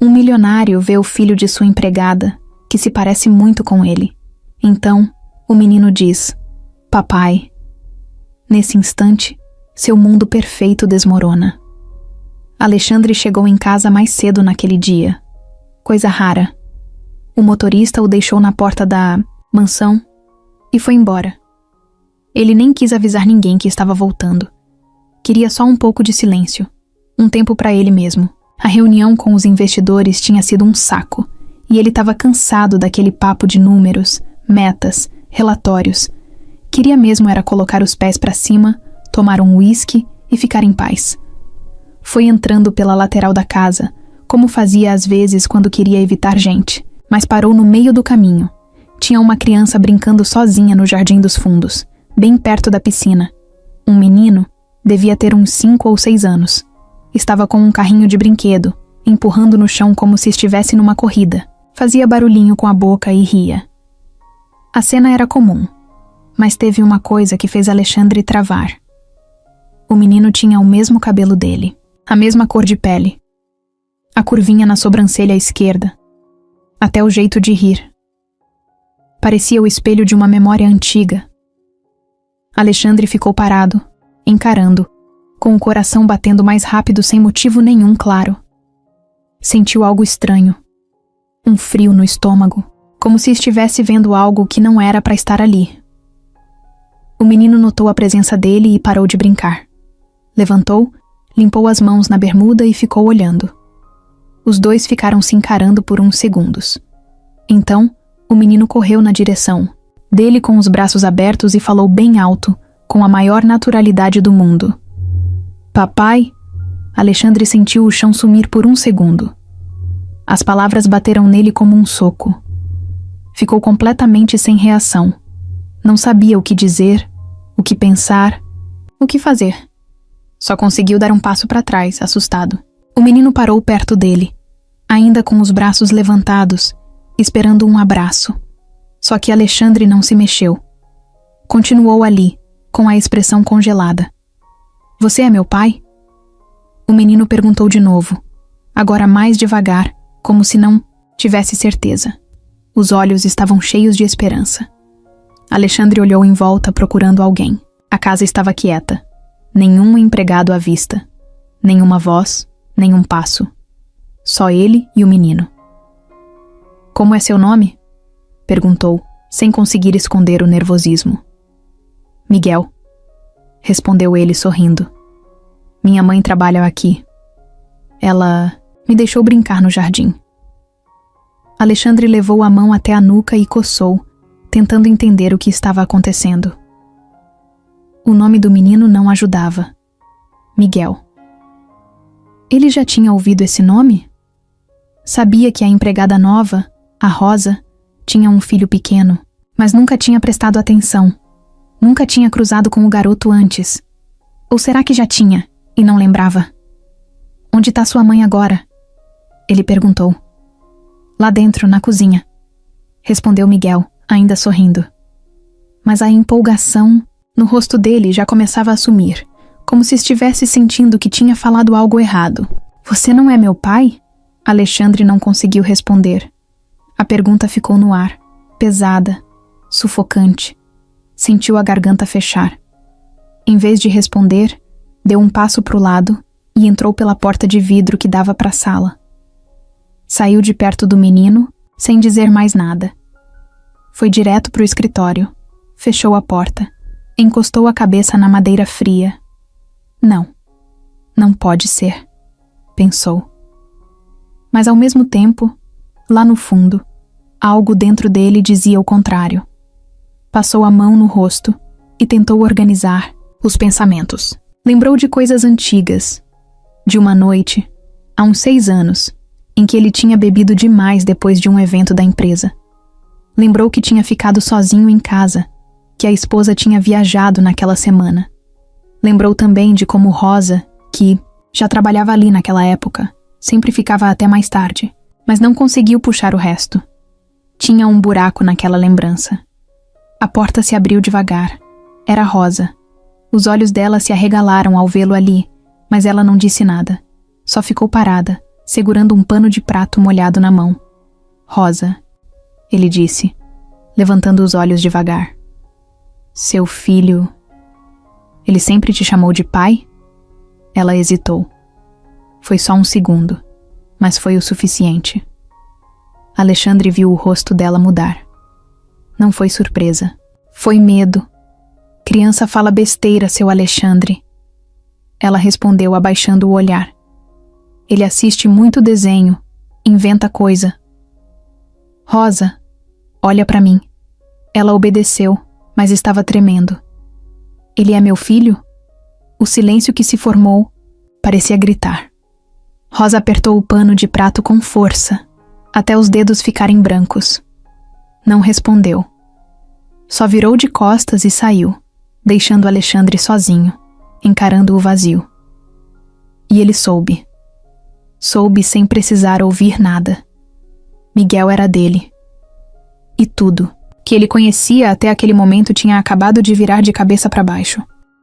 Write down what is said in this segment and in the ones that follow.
Um milionário vê o filho de sua empregada, que se parece muito com ele. Então, o menino diz: "Papai." Nesse instante, seu mundo perfeito desmorona. Alexandre chegou em casa mais cedo naquele dia. Coisa rara. O motorista o deixou na porta da mansão e foi embora. Ele nem quis avisar ninguém que estava voltando. Queria só um pouco de silêncio, um tempo para ele mesmo. A reunião com os investidores tinha sido um saco, e ele estava cansado daquele papo de números, metas, relatórios. Queria mesmo era colocar os pés para cima, tomar um uísque e ficar em paz. Foi entrando pela lateral da casa, como fazia às vezes quando queria evitar gente, mas parou no meio do caminho. Tinha uma criança brincando sozinha no jardim dos fundos, bem perto da piscina. Um menino, devia ter uns 5 ou 6 anos. Estava com um carrinho de brinquedo, empurrando no chão como se estivesse numa corrida. Fazia barulhinho com a boca e ria. A cena era comum, mas teve uma coisa que fez Alexandre travar. O menino tinha o mesmo cabelo dele, a mesma cor de pele, a curvinha na sobrancelha esquerda, até o jeito de rir. Parecia o espelho de uma memória antiga. Alexandre ficou parado, encarando, com o coração batendo mais rápido sem motivo nenhum claro. Sentiu algo estranho, um frio no estômago, como se estivesse vendo algo que não era para estar ali. O menino notou a presença dele e parou de brincar. Levantou, limpou as mãos na bermuda e ficou olhando. Os dois ficaram se encarando por uns segundos. Então, o menino correu na direção dele com os braços abertos e falou bem alto, com a maior naturalidade do mundo. "Papai?" Alexandre sentiu o chão sumir por um segundo. As palavras bateram nele como um soco. Ficou completamente sem reação. Não sabia o que dizer, o que pensar, o que fazer. Só conseguiu dar um passo para trás, assustado. O menino parou perto dele, ainda com os braços levantados, esperando um abraço. Só que Alexandre não se mexeu. Continuou ali, com a expressão congelada. "Você é meu pai?" O menino perguntou de novo, agora mais devagar, como se não tivesse certeza. Os olhos estavam cheios de esperança. Alexandre olhou em volta procurando alguém. A casa estava quieta. Nenhum empregado à vista. Nenhuma voz, nenhum passo. Só ele e o menino. "Como é seu nome?" perguntou, sem conseguir esconder o nervosismo. "Miguel", respondeu ele sorrindo. "Minha mãe trabalha aqui. Ela me deixou brincar no jardim." Alexandre levou a mão até a nuca e coçou, tentando entender o que estava acontecendo. O nome do menino não ajudava. Miguel. Ele já tinha ouvido esse nome? Sabia que a empregada nova, a Rosa, tinha um filho pequeno, mas nunca tinha prestado atenção. Nunca tinha cruzado com o garoto antes. Ou será que já tinha, e não lembrava? "Onde está sua mãe agora?" ele perguntou. "Lá dentro, na cozinha", respondeu Miguel, ainda sorrindo. Mas a empolgação no rosto dele já começava a sumir, como se estivesse sentindo que tinha falado algo errado. "Você não é meu pai?" Alexandre não conseguiu responder. A pergunta ficou no ar, pesada, sufocante. Sentiu a garganta fechar. Em vez de responder, deu um passo para o lado e entrou pela porta de vidro que dava para a sala. Saiu de perto do menino, sem dizer mais nada. Foi direto para o escritório, fechou a porta, encostou a cabeça na madeira fria. Não pode ser, pensou. Mas ao mesmo tempo, lá no fundo, algo dentro dele dizia o contrário. Passou a mão no rosto e tentou organizar os pensamentos. Lembrou de coisas antigas, de uma noite, há uns 6 anos, em que ele tinha bebido demais depois de um evento da empresa. Lembrou que tinha ficado sozinho em casa, que a esposa tinha viajado naquela semana. Lembrou também de como Rosa, que já trabalhava ali naquela época, sempre ficava até mais tarde, mas não conseguiu puxar o resto. Tinha um buraco naquela lembrança. A porta se abriu devagar. Era Rosa. Os olhos dela se arregalaram ao vê-lo ali, mas ela não disse nada. Só ficou parada, segurando um pano de prato molhado na mão. Rosa, ele disse, levantando os olhos devagar. Seu filho... Ele sempre te chamou de pai? Ela hesitou. Foi só um segundo, mas foi o suficiente. Alexandre viu o rosto dela mudar. Não foi surpresa. Foi medo. Criança fala besteira, seu Alexandre. Ela respondeu abaixando o olhar. Ele assiste muito desenho, inventa coisa. Rosa, olha pra mim. Ela obedeceu, mas estava tremendo. Ele é meu filho? O silêncio que se formou parecia gritar. Rosa apertou o pano de prato com força, até os dedos ficarem brancos. Não respondeu. Só virou de costas e saiu, deixando Alexandre sozinho, encarando o vazio. E ele soube. Soube sem precisar ouvir nada. Miguel era dele. E tudo que ele conhecia até aquele momento tinha acabado de virar de cabeça para baixo.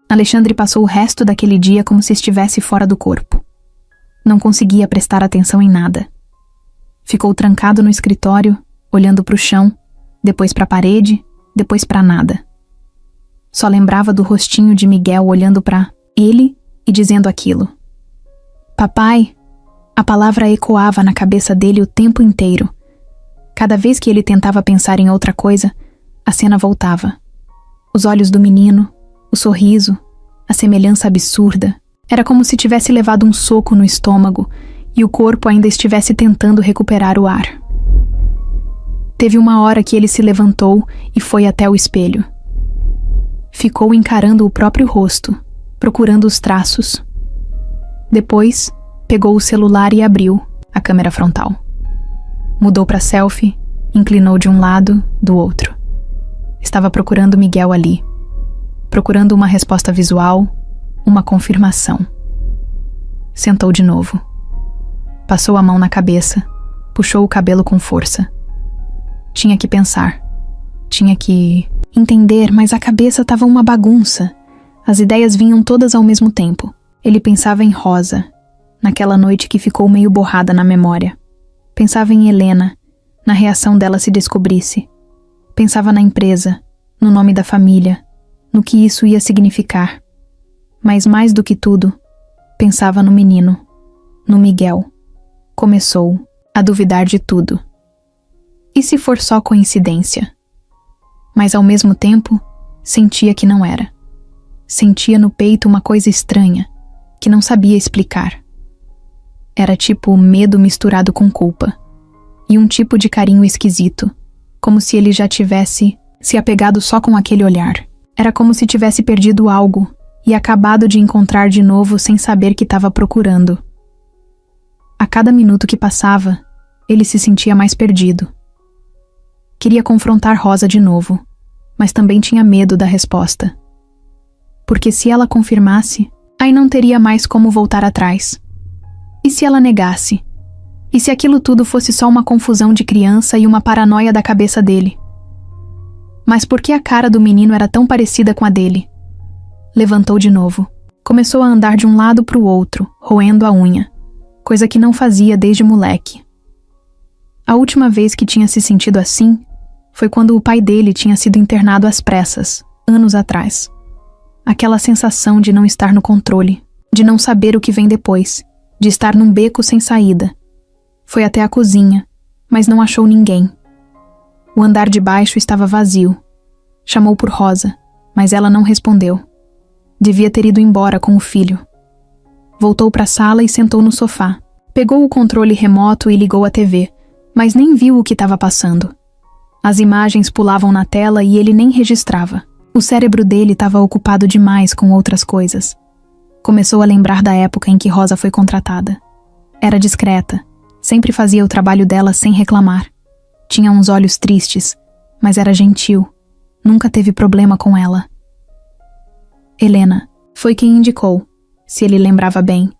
Alexandre passou o resto daquele dia como se estivesse fora do corpo. Não conseguia prestar atenção em nada. Ficou trancado no escritório, olhando para o chão, depois para a parede, depois para nada. Só lembrava do rostinho de Miguel olhando para ele e dizendo aquilo. Papai! A palavra ecoava na cabeça dele o tempo inteiro. Cada vez que ele tentava pensar em outra coisa, a cena voltava. Os olhos do menino, o sorriso, a semelhança absurda. Era como se tivesse levado um soco no estômago e o corpo ainda estivesse tentando recuperar o ar. Teve uma hora que ele se levantou e foi até o espelho. Ficou encarando o próprio rosto, procurando os traços. Depois, pegou o celular e abriu a câmera frontal. Mudou para selfie, inclinou de um lado, do outro. Estava procurando Miguel ali. Procurando uma resposta visual, uma confirmação. Sentou de novo. Passou a mão na cabeça, puxou o cabelo com força. Tinha que pensar. Tinha que entender, mas a cabeça estava uma bagunça. As ideias vinham todas ao mesmo tempo. Ele pensava em Rosa, naquela noite que ficou meio borrada na memória. Pensava em Helena, na reação dela se descobrisse. Pensava na empresa, no nome da família, no que isso ia significar. Mas mais do que tudo, pensava no menino, no Miguel. Começou a duvidar de tudo. E se for só coincidência? Mas ao mesmo tempo, sentia que não era. Sentia no peito uma coisa estranha, que não sabia explicar. Era tipo medo misturado com culpa. E um tipo de carinho esquisito, como se ele já tivesse se apegado só com aquele olhar. Era como se tivesse perdido algo e acabado de encontrar de novo sem saber que estava procurando. A cada minuto que passava, ele se sentia mais perdido. Queria confrontar Rosa de novo, mas também tinha medo da resposta. Porque se ela confirmasse, aí não teria mais como voltar atrás. E se ela negasse? E se aquilo tudo fosse só uma confusão de criança e uma paranoia da cabeça dele? Mas por que a cara do menino era tão parecida com a dele? Levantou de novo. Começou a andar de um lado para o outro, roendo a unha, coisa que não fazia desde moleque. A última vez que tinha se sentido assim foi quando o pai dele tinha sido internado às pressas, anos atrás. Aquela sensação de não estar no controle, de não saber o que vem depois, de estar num beco sem saída. Foi até a cozinha, mas não achou ninguém. O andar de baixo estava vazio. Chamou por Rosa, mas ela não respondeu. Devia ter ido embora com o filho. Voltou para a sala e sentou no sofá. Pegou o controle remoto e ligou a TV, mas nem viu o que estava passando. As imagens pulavam na tela e ele nem registrava. O cérebro dele estava ocupado demais com outras coisas. Começou a lembrar da época em que Rosa foi contratada. Era discreta, sempre fazia o trabalho dela sem reclamar. Tinha uns olhos tristes, mas era gentil. Nunca teve problema com ela. Helena foi quem indicou, se ele lembrava bem.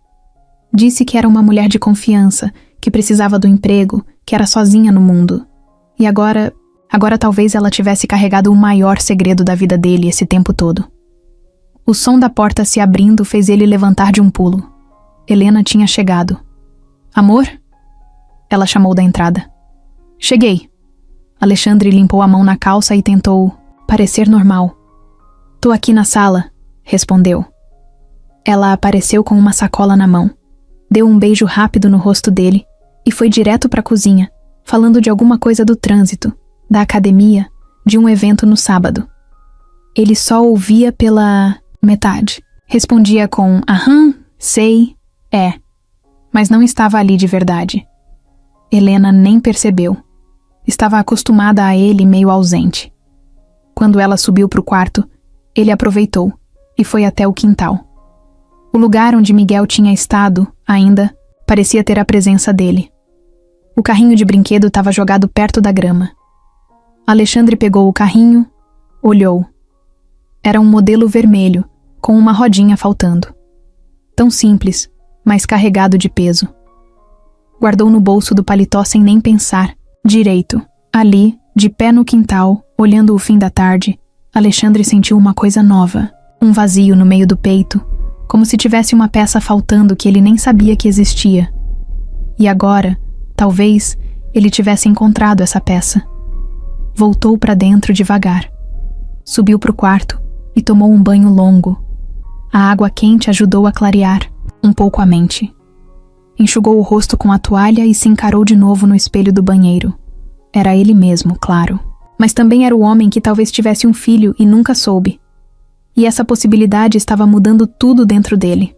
Disse que era uma mulher de confiança, que precisava do emprego, que era sozinha no mundo. E agora talvez ela tivesse carregado o maior segredo da vida dele esse tempo todo. O som da porta se abrindo fez ele levantar de um pulo. Helena tinha chegado. Amor? Ela chamou da entrada. Cheguei. Alexandre limpou a mão na calça e tentou parecer normal. Tô aqui na sala, respondeu. Ela apareceu com uma sacola na mão. Deu um beijo rápido no rosto dele e foi direto para a cozinha, falando de alguma coisa do trânsito, da academia, de um evento no sábado. Ele só ouvia pela metade. Respondia com aham, sei, é. Mas não estava ali de verdade. Helena nem percebeu. Estava acostumada a ele meio ausente. Quando ela subiu para o quarto, ele aproveitou e foi até o quintal. O lugar onde Miguel tinha estado, ainda, parecia ter a presença dele. O carrinho de brinquedo estava jogado perto da grama. Alexandre pegou o carrinho, olhou. Era um modelo vermelho, com uma rodinha faltando. Tão simples, mas carregado de peso. Guardou no bolso do paletó sem nem pensar. Direito, ali, de pé no quintal, olhando o fim da tarde, Alexandre sentiu uma coisa nova, um vazio no meio do peito, como se tivesse uma peça faltando que ele nem sabia que existia. E agora, talvez, ele tivesse encontrado essa peça. Voltou para dentro devagar. Subiu para o quarto e tomou um banho longo. A água quente ajudou a clarear um pouco a mente. Enxugou o rosto com a toalha e se encarou de novo no espelho do banheiro. Era ele mesmo, claro. Mas também era o homem que talvez tivesse um filho e nunca soube. E essa possibilidade estava mudando tudo dentro dele.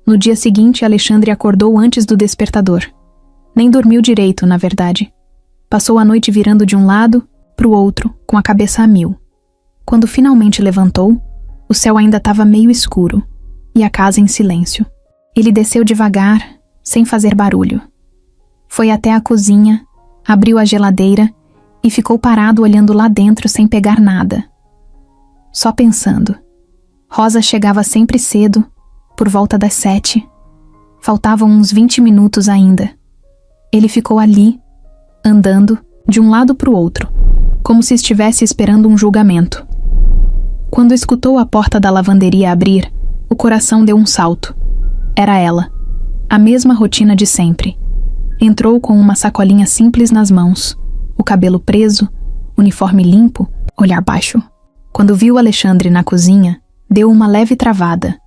No dia seguinte, Alexandre acordou antes do despertador. Nem dormiu direito, na verdade. Passou a noite virando de um lado para o outro, com a cabeça a mil. Quando finalmente levantou, o céu ainda estava meio escuro e a casa em silêncio. Ele desceu devagar, sem fazer barulho. Foi até a cozinha, abriu a geladeira e ficou parado olhando lá dentro sem pegar nada. Só pensando. Rosa chegava sempre cedo, por volta das 7. Faltavam uns 20 minutos ainda. Ele ficou ali, andando, de um lado para o outro, como se estivesse esperando um julgamento. Quando escutou a porta da lavanderia abrir, o coração deu um salto. Era ela. A mesma rotina de sempre. Entrou com uma sacolinha simples nas mãos, o cabelo preso, uniforme limpo, olhar baixo. Quando viu Alexandre na cozinha, deu uma leve travada.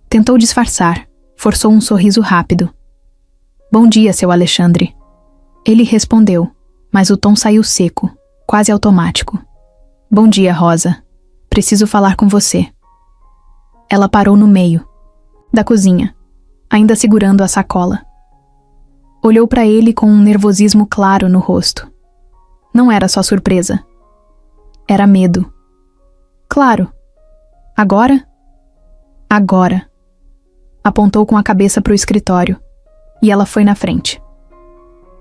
Tentou disfarçar, forçou um sorriso rápido. Bom dia, seu Alexandre. Ele respondeu, mas o tom saiu seco, quase automático. Bom dia, Rosa. Preciso falar com você. Ela parou no meio da cozinha, ainda segurando a sacola. Olhou para ele com um nervosismo claro no rosto. Não era só surpresa. Era medo. Claro. Agora? Agora. Apontou com a cabeça para o escritório, e ela foi na frente.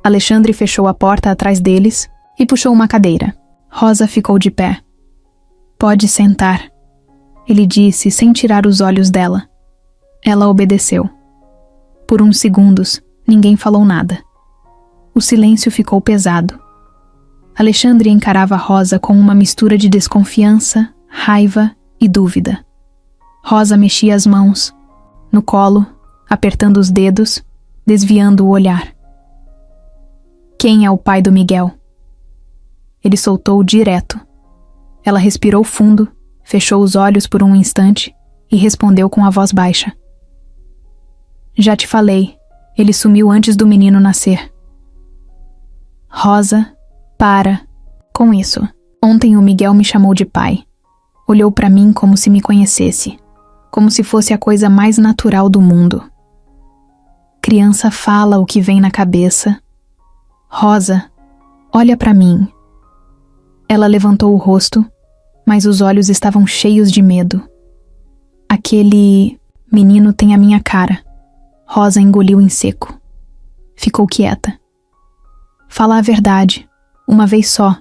Alexandre fechou a porta atrás deles e puxou uma cadeira. Rosa ficou de pé. Pode sentar, ele disse sem tirar os olhos dela. Ela obedeceu. Por uns segundos, ninguém falou nada. O silêncio ficou pesado. Alexandre encarava Rosa com uma mistura de desconfiança, raiva e dúvida. Rosa mexia as mãos, no colo, apertando os dedos, desviando o olhar. Quem é o pai do Miguel? Ele soltou direto. Ela respirou fundo, fechou os olhos por um instante e respondeu com a voz baixa. Já te falei, ele sumiu antes do menino nascer. Rosa, para com isso. Ontem o Miguel me chamou de pai. Olhou para mim como se me conhecesse, como se fosse a coisa mais natural do mundo. Criança fala o que vem na cabeça. Rosa, olha para mim. Ela levantou o rosto, mas os olhos estavam cheios de medo. Aquele menino tem a minha cara. Rosa engoliu em seco. Ficou quieta. Fala a verdade. Uma vez só.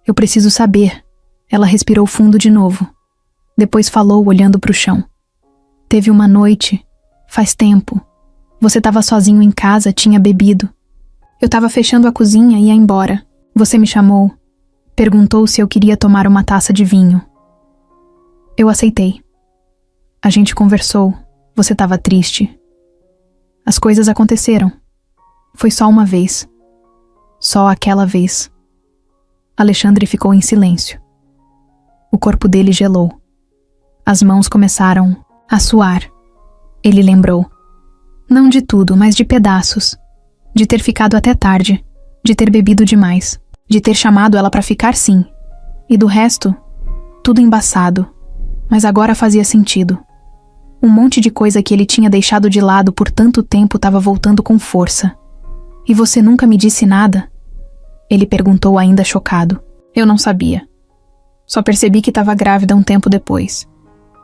Eu preciso saber. Ela respirou fundo de novo. Depois falou olhando para o chão. Teve uma noite. Faz tempo. Você estava sozinho em casa, tinha bebido. Eu estava fechando a cozinha e ia embora. Você me chamou. Perguntou se eu queria tomar uma taça de vinho. Eu aceitei. A gente conversou. Você estava triste. As coisas aconteceram. Foi só uma vez. Só aquela vez. Alexandre ficou em silêncio. O corpo dele gelou. As mãos começaram a suar. Ele lembrou. Não de tudo, mas de pedaços. De ter ficado até tarde. De ter bebido demais. De ter chamado ela pra ficar sim. E do resto, tudo embaçado. Mas agora fazia sentido. Um monte de coisa que ele tinha deixado de lado por tanto tempo estava voltando com força. E você nunca me disse nada? Ele perguntou ainda chocado. Eu não sabia. Só percebi que estava grávida um tempo depois.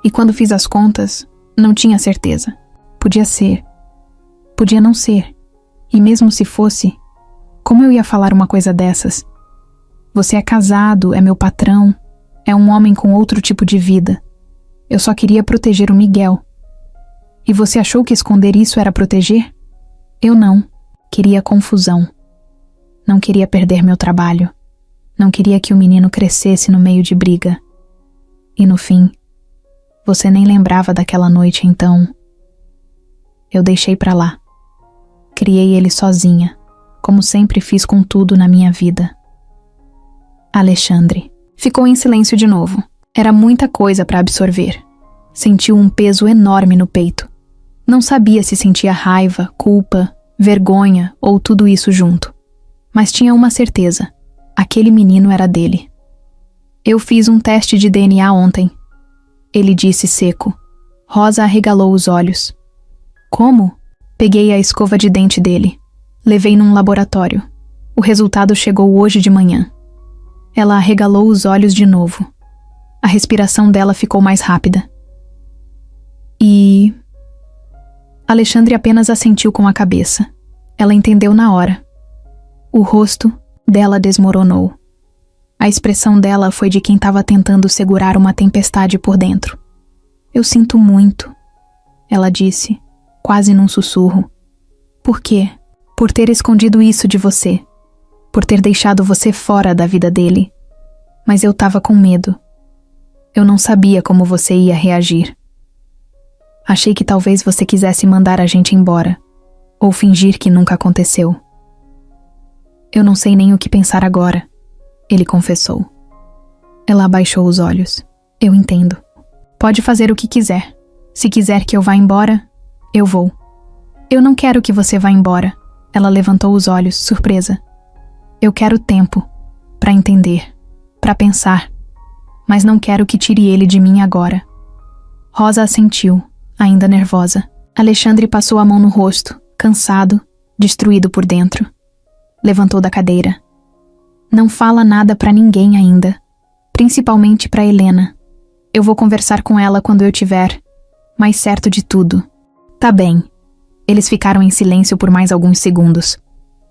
E quando fiz as contas, não tinha certeza. Podia ser. Podia não ser. E mesmo se fosse, como eu ia falar uma coisa dessas? Você é casado, é meu patrão, é um homem com outro tipo de vida. Eu só queria proteger o Miguel. E você achou que esconder isso era proteger? Eu não. Queria confusão. Não queria perder meu trabalho. Não queria que o menino crescesse no meio de briga. E no fim, você nem lembrava daquela noite, então... Eu deixei pra lá. Criei ele sozinha, como sempre fiz com tudo na minha vida. Alexandre ficou em silêncio de novo. Era muita coisa pra absorver. Sentiu um peso enorme no peito. Não sabia se sentia raiva, culpa, vergonha ou tudo isso junto. Mas tinha uma certeza. Aquele menino era dele. Eu fiz um teste de DNA ontem. Ele disse seco. Rosa arregalou os olhos. Como? Peguei a escova de dente dele. Levei num laboratório. O resultado chegou hoje de manhã. Ela arregalou os olhos de novo. A respiração dela ficou mais rápida. E... Alexandre apenas assentiu com a cabeça. Ela entendeu na hora. O rosto dela desmoronou. A expressão dela foi de quem estava tentando segurar uma tempestade por dentro. Eu sinto muito, ela disse, quase num sussurro. Por quê? Por ter escondido isso de você. Por ter deixado você fora da vida dele. Mas eu estava com medo. Eu não sabia como você ia reagir. Achei que talvez você quisesse mandar a gente embora. Ou fingir que nunca aconteceu. Eu não sei nem o que pensar agora, ele confessou. Ela abaixou os olhos. Eu entendo. Pode fazer o que quiser. Se quiser que eu vá embora, eu vou. Eu não quero que você vá embora. Ela levantou os olhos, surpresa. Eu quero tempo, para entender, para pensar. Mas não quero que tire ele de mim agora. Rosa assentiu, ainda nervosa. Alexandre passou a mão no rosto, cansado, destruído por dentro. Levantou da cadeira. Não fala nada pra ninguém ainda. Principalmente pra Helena. Eu vou conversar com ela quando eu tiver mais certo de tudo. Tá bem. Eles ficaram em silêncio por mais alguns segundos.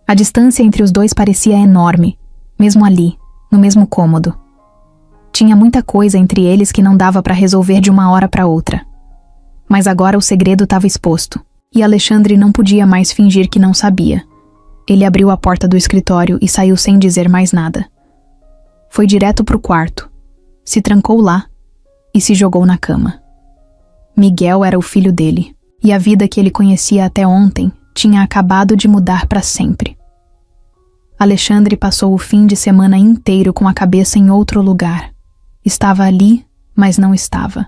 A distância entre os dois parecia enorme, mesmo ali, no mesmo cômodo. Tinha muita coisa entre eles que não dava pra resolver de uma hora pra outra. Mas agora o segredo estava exposto, e Alexandre não podia mais fingir que não sabia. Ele abriu a porta do escritório e saiu sem dizer mais nada. Foi direto pro quarto, se trancou lá e se jogou na cama. Miguel era o filho dele, e a vida que ele conhecia até ontem tinha acabado de mudar para sempre. Alexandre passou o fim de semana inteiro com a cabeça em outro lugar. Estava ali, mas não estava.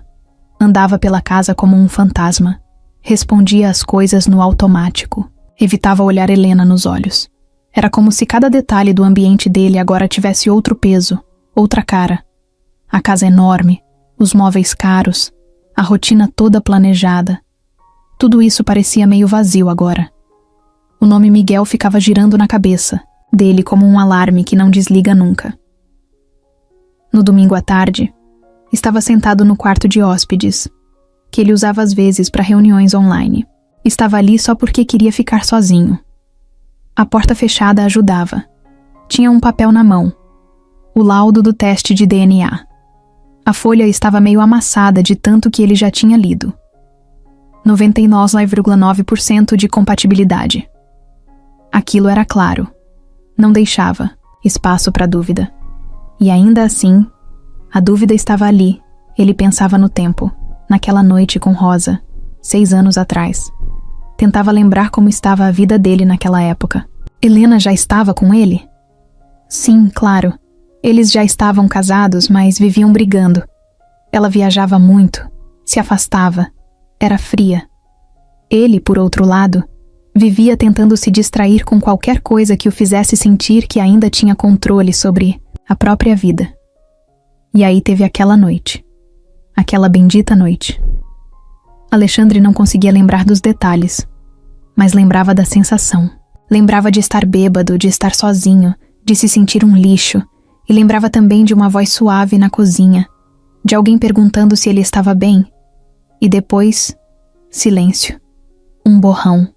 Andava pela casa como um fantasma. Respondia às coisas no automático. Evitava olhar Helena nos olhos. Era como se cada detalhe do ambiente dele agora tivesse outro peso, outra cara. A casa enorme, os móveis caros, a rotina toda planejada. Tudo isso parecia meio vazio agora. O nome Miguel ficava girando na cabeça dele como um alarme que não desliga nunca. No domingo à tarde, estava sentado no quarto de hóspedes, que ele usava às vezes para reuniões online. Estava ali só porque queria ficar sozinho. A porta fechada ajudava. Tinha um papel na mão. O laudo do teste de DNA. A folha estava meio amassada de tanto que ele já tinha lido. 99,9% de compatibilidade. Aquilo era claro. Não deixava espaço para dúvida. E ainda assim, a dúvida estava ali. Ele pensava no tempo, naquela noite com Rosa, 6 anos atrás. Tentava lembrar como estava a vida dele naquela época. Helena já estava com ele? Sim, claro. Eles já estavam casados, mas viviam brigando. Ela viajava muito, se afastava, era fria. Ele, por outro lado, vivia tentando se distrair com qualquer coisa que o fizesse sentir que ainda tinha controle sobre a própria vida. E aí teve aquela noite. Aquela bendita noite. Alexandre não conseguia lembrar dos detalhes, mas lembrava da sensação. Lembrava de estar bêbado, de estar sozinho, de se sentir um lixo, e lembrava também de uma voz suave na cozinha, de alguém perguntando se ele estava bem. E depois, silêncio. Um borrão.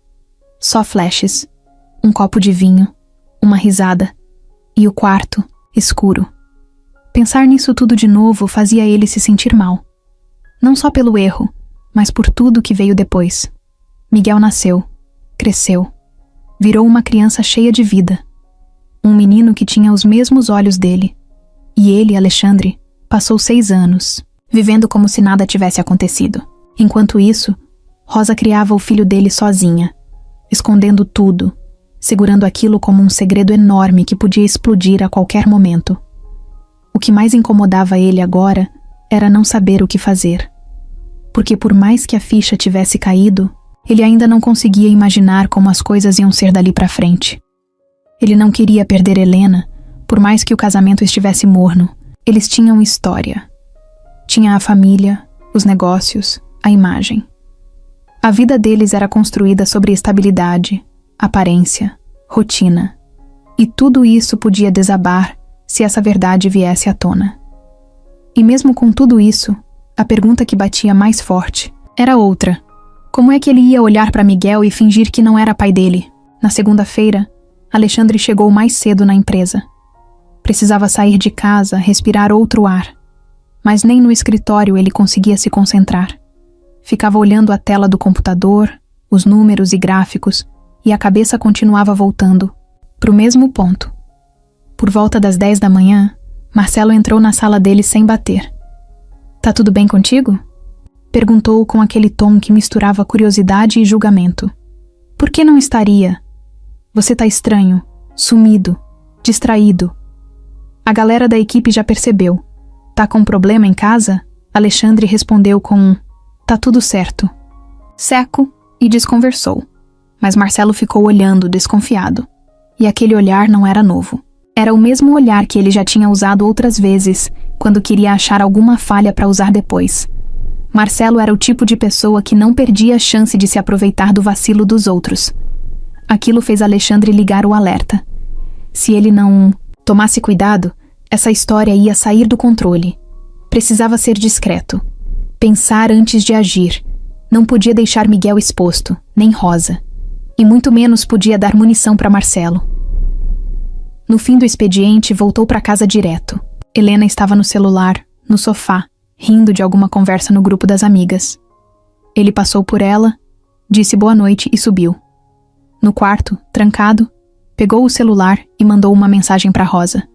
Só flashes. Um copo de vinho. Uma risada. E o quarto, escuro. Pensar nisso tudo de novo fazia ele se sentir mal. Não só pelo erro, mas por tudo que veio depois. Miguel nasceu, cresceu, virou uma criança cheia de vida. Um menino que tinha os mesmos olhos dele. E ele, Alexandre, passou 6 anos, vivendo como se nada tivesse acontecido. Enquanto isso, Rosa criava o filho dele sozinha, escondendo tudo, segurando aquilo como um segredo enorme que podia explodir a qualquer momento. O que mais incomodava ele agora era não saber o que fazer. Porque por mais que a ficha tivesse caído, ele ainda não conseguia imaginar como as coisas iam ser dali pra frente. Ele não queria perder Helena, por mais que o casamento estivesse morno. Eles tinham história. Tinha a família, os negócios, a imagem. A vida deles era construída sobre estabilidade, aparência, rotina. E tudo isso podia desabar se essa verdade viesse à tona. E mesmo com tudo isso, a pergunta que batia mais forte era outra. Como é que ele ia olhar para Miguel e fingir que não era pai dele? Na segunda-feira, Alexandre chegou mais cedo na empresa. Precisava sair de casa, respirar outro ar. Mas nem no escritório ele conseguia se concentrar. Ficava olhando a tela do computador, os números e gráficos, e a cabeça continuava voltando para o mesmo ponto. Por volta das 10 da manhã, Marcelo entrou na sala dele sem bater. "Tá tudo bem contigo?" Perguntou com aquele tom que misturava curiosidade e julgamento. "Por que não estaria? Você tá estranho, sumido, distraído." A galera da equipe já percebeu. "Tá com problema em casa?" Alexandre respondeu com um "tá tudo certo." Seco e desconversou. Mas Marcelo ficou olhando, desconfiado. E aquele olhar não era novo. Era o mesmo olhar que ele já tinha usado outras vezes, quando queria achar alguma falha para usar depois. Marcelo era o tipo de pessoa que não perdia a chance de se aproveitar do vacilo dos outros. Aquilo fez Alexandre ligar o alerta. Se ele não tomasse cuidado, essa história ia sair do controle. Precisava ser discreto. Pensar antes de agir. Não podia deixar Miguel exposto, nem Rosa. E muito menos podia dar munição para Marcelo. No fim do expediente, voltou para casa direto. Helena estava no celular, no sofá, rindo de alguma conversa no grupo das amigas. Ele passou por ela, disse boa noite e subiu. No quarto, trancado, pegou o celular e mandou uma mensagem para Rosa.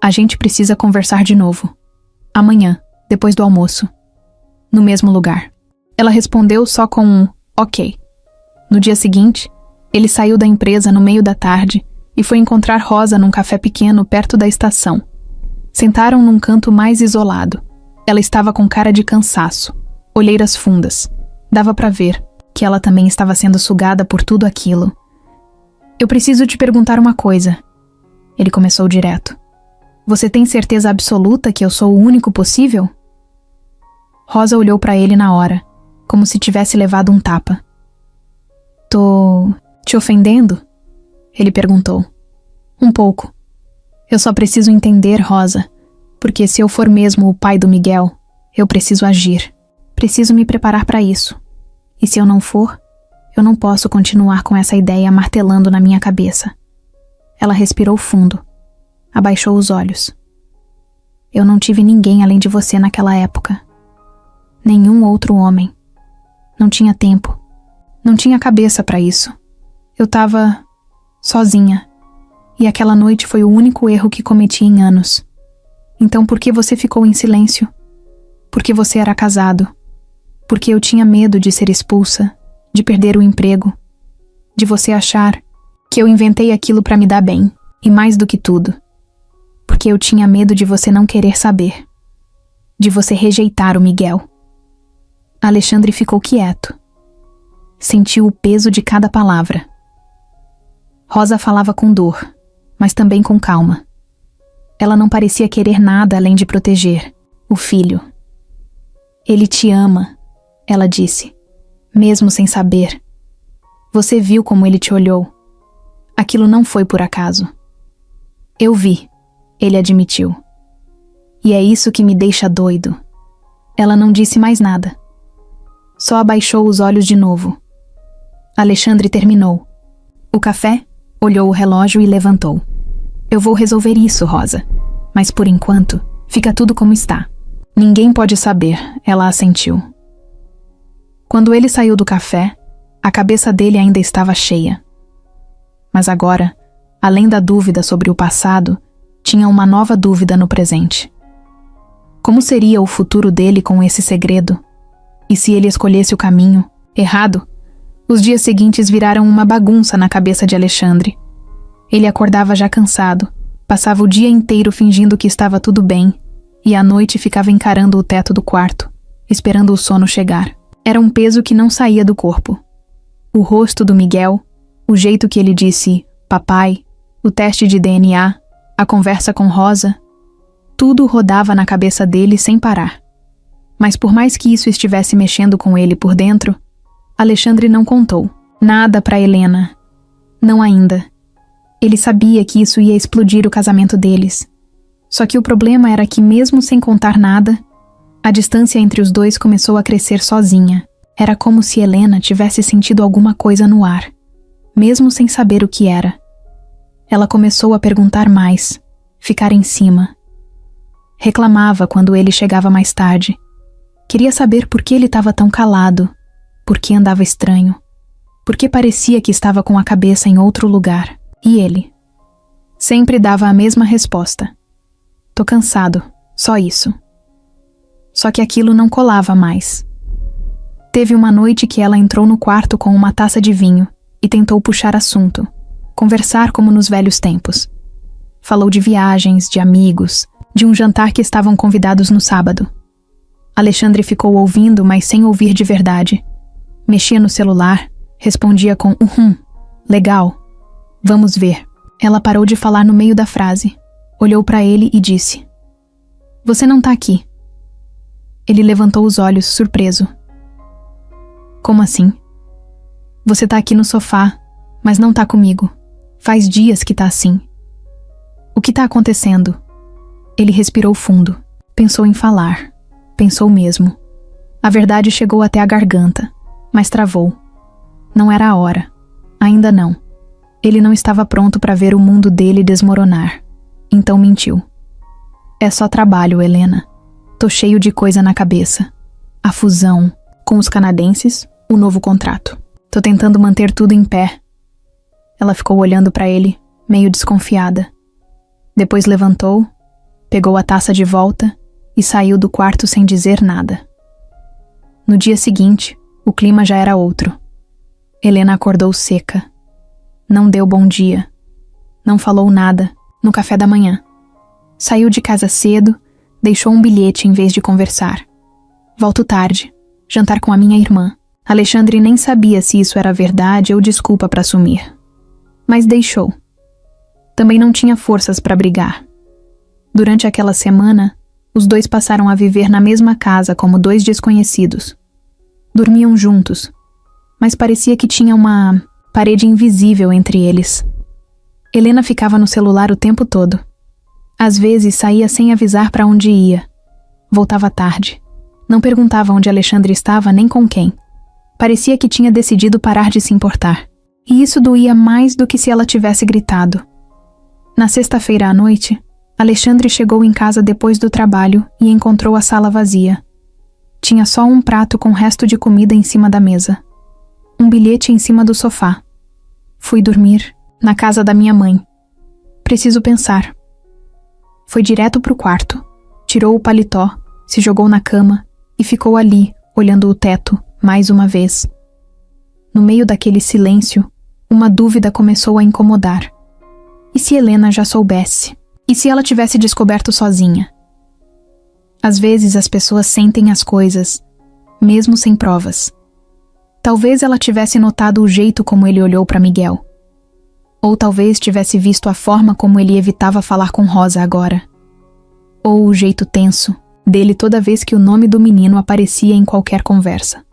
"A gente precisa conversar de novo. Amanhã, depois do almoço. No mesmo lugar." Ela respondeu só com um "ok". No dia seguinte, ele saiu da empresa no meio da tarde e foi encontrar Rosa num café pequeno perto da estação. Sentaram num canto mais isolado. Ela estava com cara de cansaço, olheiras fundas. Dava para ver que ela também estava sendo sugada por tudo aquilo. "Eu preciso te perguntar uma coisa." Ele começou direto. "Você tem certeza absoluta que eu sou o único possível?" Rosa olhou para ele na hora, como se tivesse levado um tapa. "Tô te ofendendo?" Ele perguntou. "Um pouco. Eu só preciso entender, Rosa, porque se eu for mesmo o pai do Miguel, eu preciso agir. Preciso me preparar para isso. E se eu não for, eu não posso continuar com essa ideia martelando na minha cabeça." Ela respirou fundo. Abaixou os olhos. "Eu não tive ninguém além de você naquela época. Nenhum outro homem. Não tinha tempo. Não tinha cabeça para isso. Eu tava sozinha. E aquela noite foi o único erro que cometi em anos. Então por que você ficou em silêncio? Porque você era casado. Porque eu tinha medo de ser expulsa, de perder o emprego, de você achar que eu inventei aquilo para me dar bem, e mais do que tudo, porque eu tinha medo de você não querer saber, de você rejeitar o Miguel. Alexandre ficou quieto. Sentiu o peso de cada palavra. Rosa falava com dor, mas também com calma. Ela não parecia querer nada além de proteger o filho. Ele te ama, ela disse, mesmo sem saber. Você viu como ele te olhou. Aquilo não foi por acaso. Eu vi, ele admitiu. E é isso que me deixa doido. Ela não disse mais nada. Só abaixou os olhos de novo. Alexandre terminou. O café, olhou o relógio e levantou. Eu vou resolver isso, Rosa. Mas por enquanto, fica tudo como está. Ninguém pode saber, ela assentiu. Quando ele saiu do café, a cabeça dele ainda estava cheia. Mas agora, além da dúvida sobre o passado, tinha uma nova dúvida no presente. Como seria o futuro dele com esse segredo? E se ele escolhesse o caminho errado? Os dias seguintes viraram uma bagunça na cabeça de Alexandre. Ele acordava já cansado, passava o dia inteiro fingindo que estava tudo bem, e à noite ficava encarando o teto do quarto, esperando o sono chegar. Era um peso que não saía do corpo. O rosto do Miguel, o jeito que ele disse papai, o teste de DNA, a conversa com Rosa, tudo rodava na cabeça dele sem parar. Mas por mais que isso estivesse mexendo com ele por dentro, Alexandre não contou nada para Helena. Não ainda. Ele sabia que isso ia explodir o casamento deles. Só que o problema era que, mesmo sem contar nada, a distância entre os dois começou a crescer sozinha. Era como se Helena tivesse sentido alguma coisa no ar, mesmo sem saber o que era. Ela começou a perguntar mais, ficar em cima. Reclamava quando ele chegava mais tarde. Queria saber por que ele estava tão calado, por que andava estranho, por que parecia que estava com a cabeça em outro lugar. E ele? Sempre dava a mesma resposta. Tô cansado, só isso. Só que aquilo não colava mais. Teve uma noite que ela entrou no quarto com uma taça de vinho e tentou puxar assunto, conversar como nos velhos tempos. Falou de viagens, de amigos, de um jantar que estavam convidados no sábado. Alexandre ficou ouvindo, mas sem ouvir de verdade. Mexia no celular, respondia com legal, vamos ver. Ela parou de falar no meio da frase, olhou para ele e disse: Você não tá aqui. Ele levantou os olhos, surpreso. Como assim? Você tá aqui no sofá, mas não tá comigo. Faz dias que tá assim. O que tá acontecendo? Ele respirou fundo, pensou em falar. Pensou mesmo. A verdade chegou até a garganta, mas travou. Não era a hora. Ainda não. Ele não estava pronto para ver o mundo dele desmoronar. Então mentiu. É só trabalho, Helena. Tô cheio de coisa na cabeça. A fusão com os canadenses, o novo contrato. Tô tentando manter tudo em pé. Ela ficou olhando para ele, meio desconfiada. Depois levantou, pegou a taça de volta e saiu do quarto sem dizer nada. No dia seguinte, o clima já era outro. Helena acordou seca. Não deu bom dia. Não falou nada no café da manhã. Saiu de casa cedo, deixou um bilhete em vez de conversar. Volto tarde, jantar com a minha irmã. Alexandre nem sabia se isso era verdade ou desculpa para sumir. Mas deixou. Também não tinha forças para brigar. Durante aquela semana, os dois passaram a viver na mesma casa como dois desconhecidos. Dormiam juntos, mas parecia que tinha uma parede invisível entre eles. Helena ficava no celular o tempo todo. Às vezes saía sem avisar para onde ia. Voltava tarde. Não perguntava onde Alexandre estava nem com quem. Parecia que tinha decidido parar de se importar. E isso doía mais do que se ela tivesse gritado. Na sexta-feira à noite, Alexandre chegou em casa depois do trabalho e encontrou a sala vazia. Tinha só um prato com resto de comida em cima da mesa. Um bilhete em cima do sofá. Fui dormir na casa da minha mãe. Preciso pensar. Foi direto pro quarto, tirou o paletó, se jogou na cama e ficou ali, olhando o teto, mais uma vez. no meio daquele silêncio, uma dúvida começou a incomodar. E se Helena já soubesse? E se ela tivesse descoberto sozinha? Às vezes as pessoas sentem as coisas, mesmo sem provas. Talvez ela tivesse notado o jeito como ele olhou para Miguel. Ou talvez tivesse visto a forma como ele evitava falar com Rosa agora. Ou o jeito tenso dele toda vez que o nome do menino aparecia em qualquer conversa.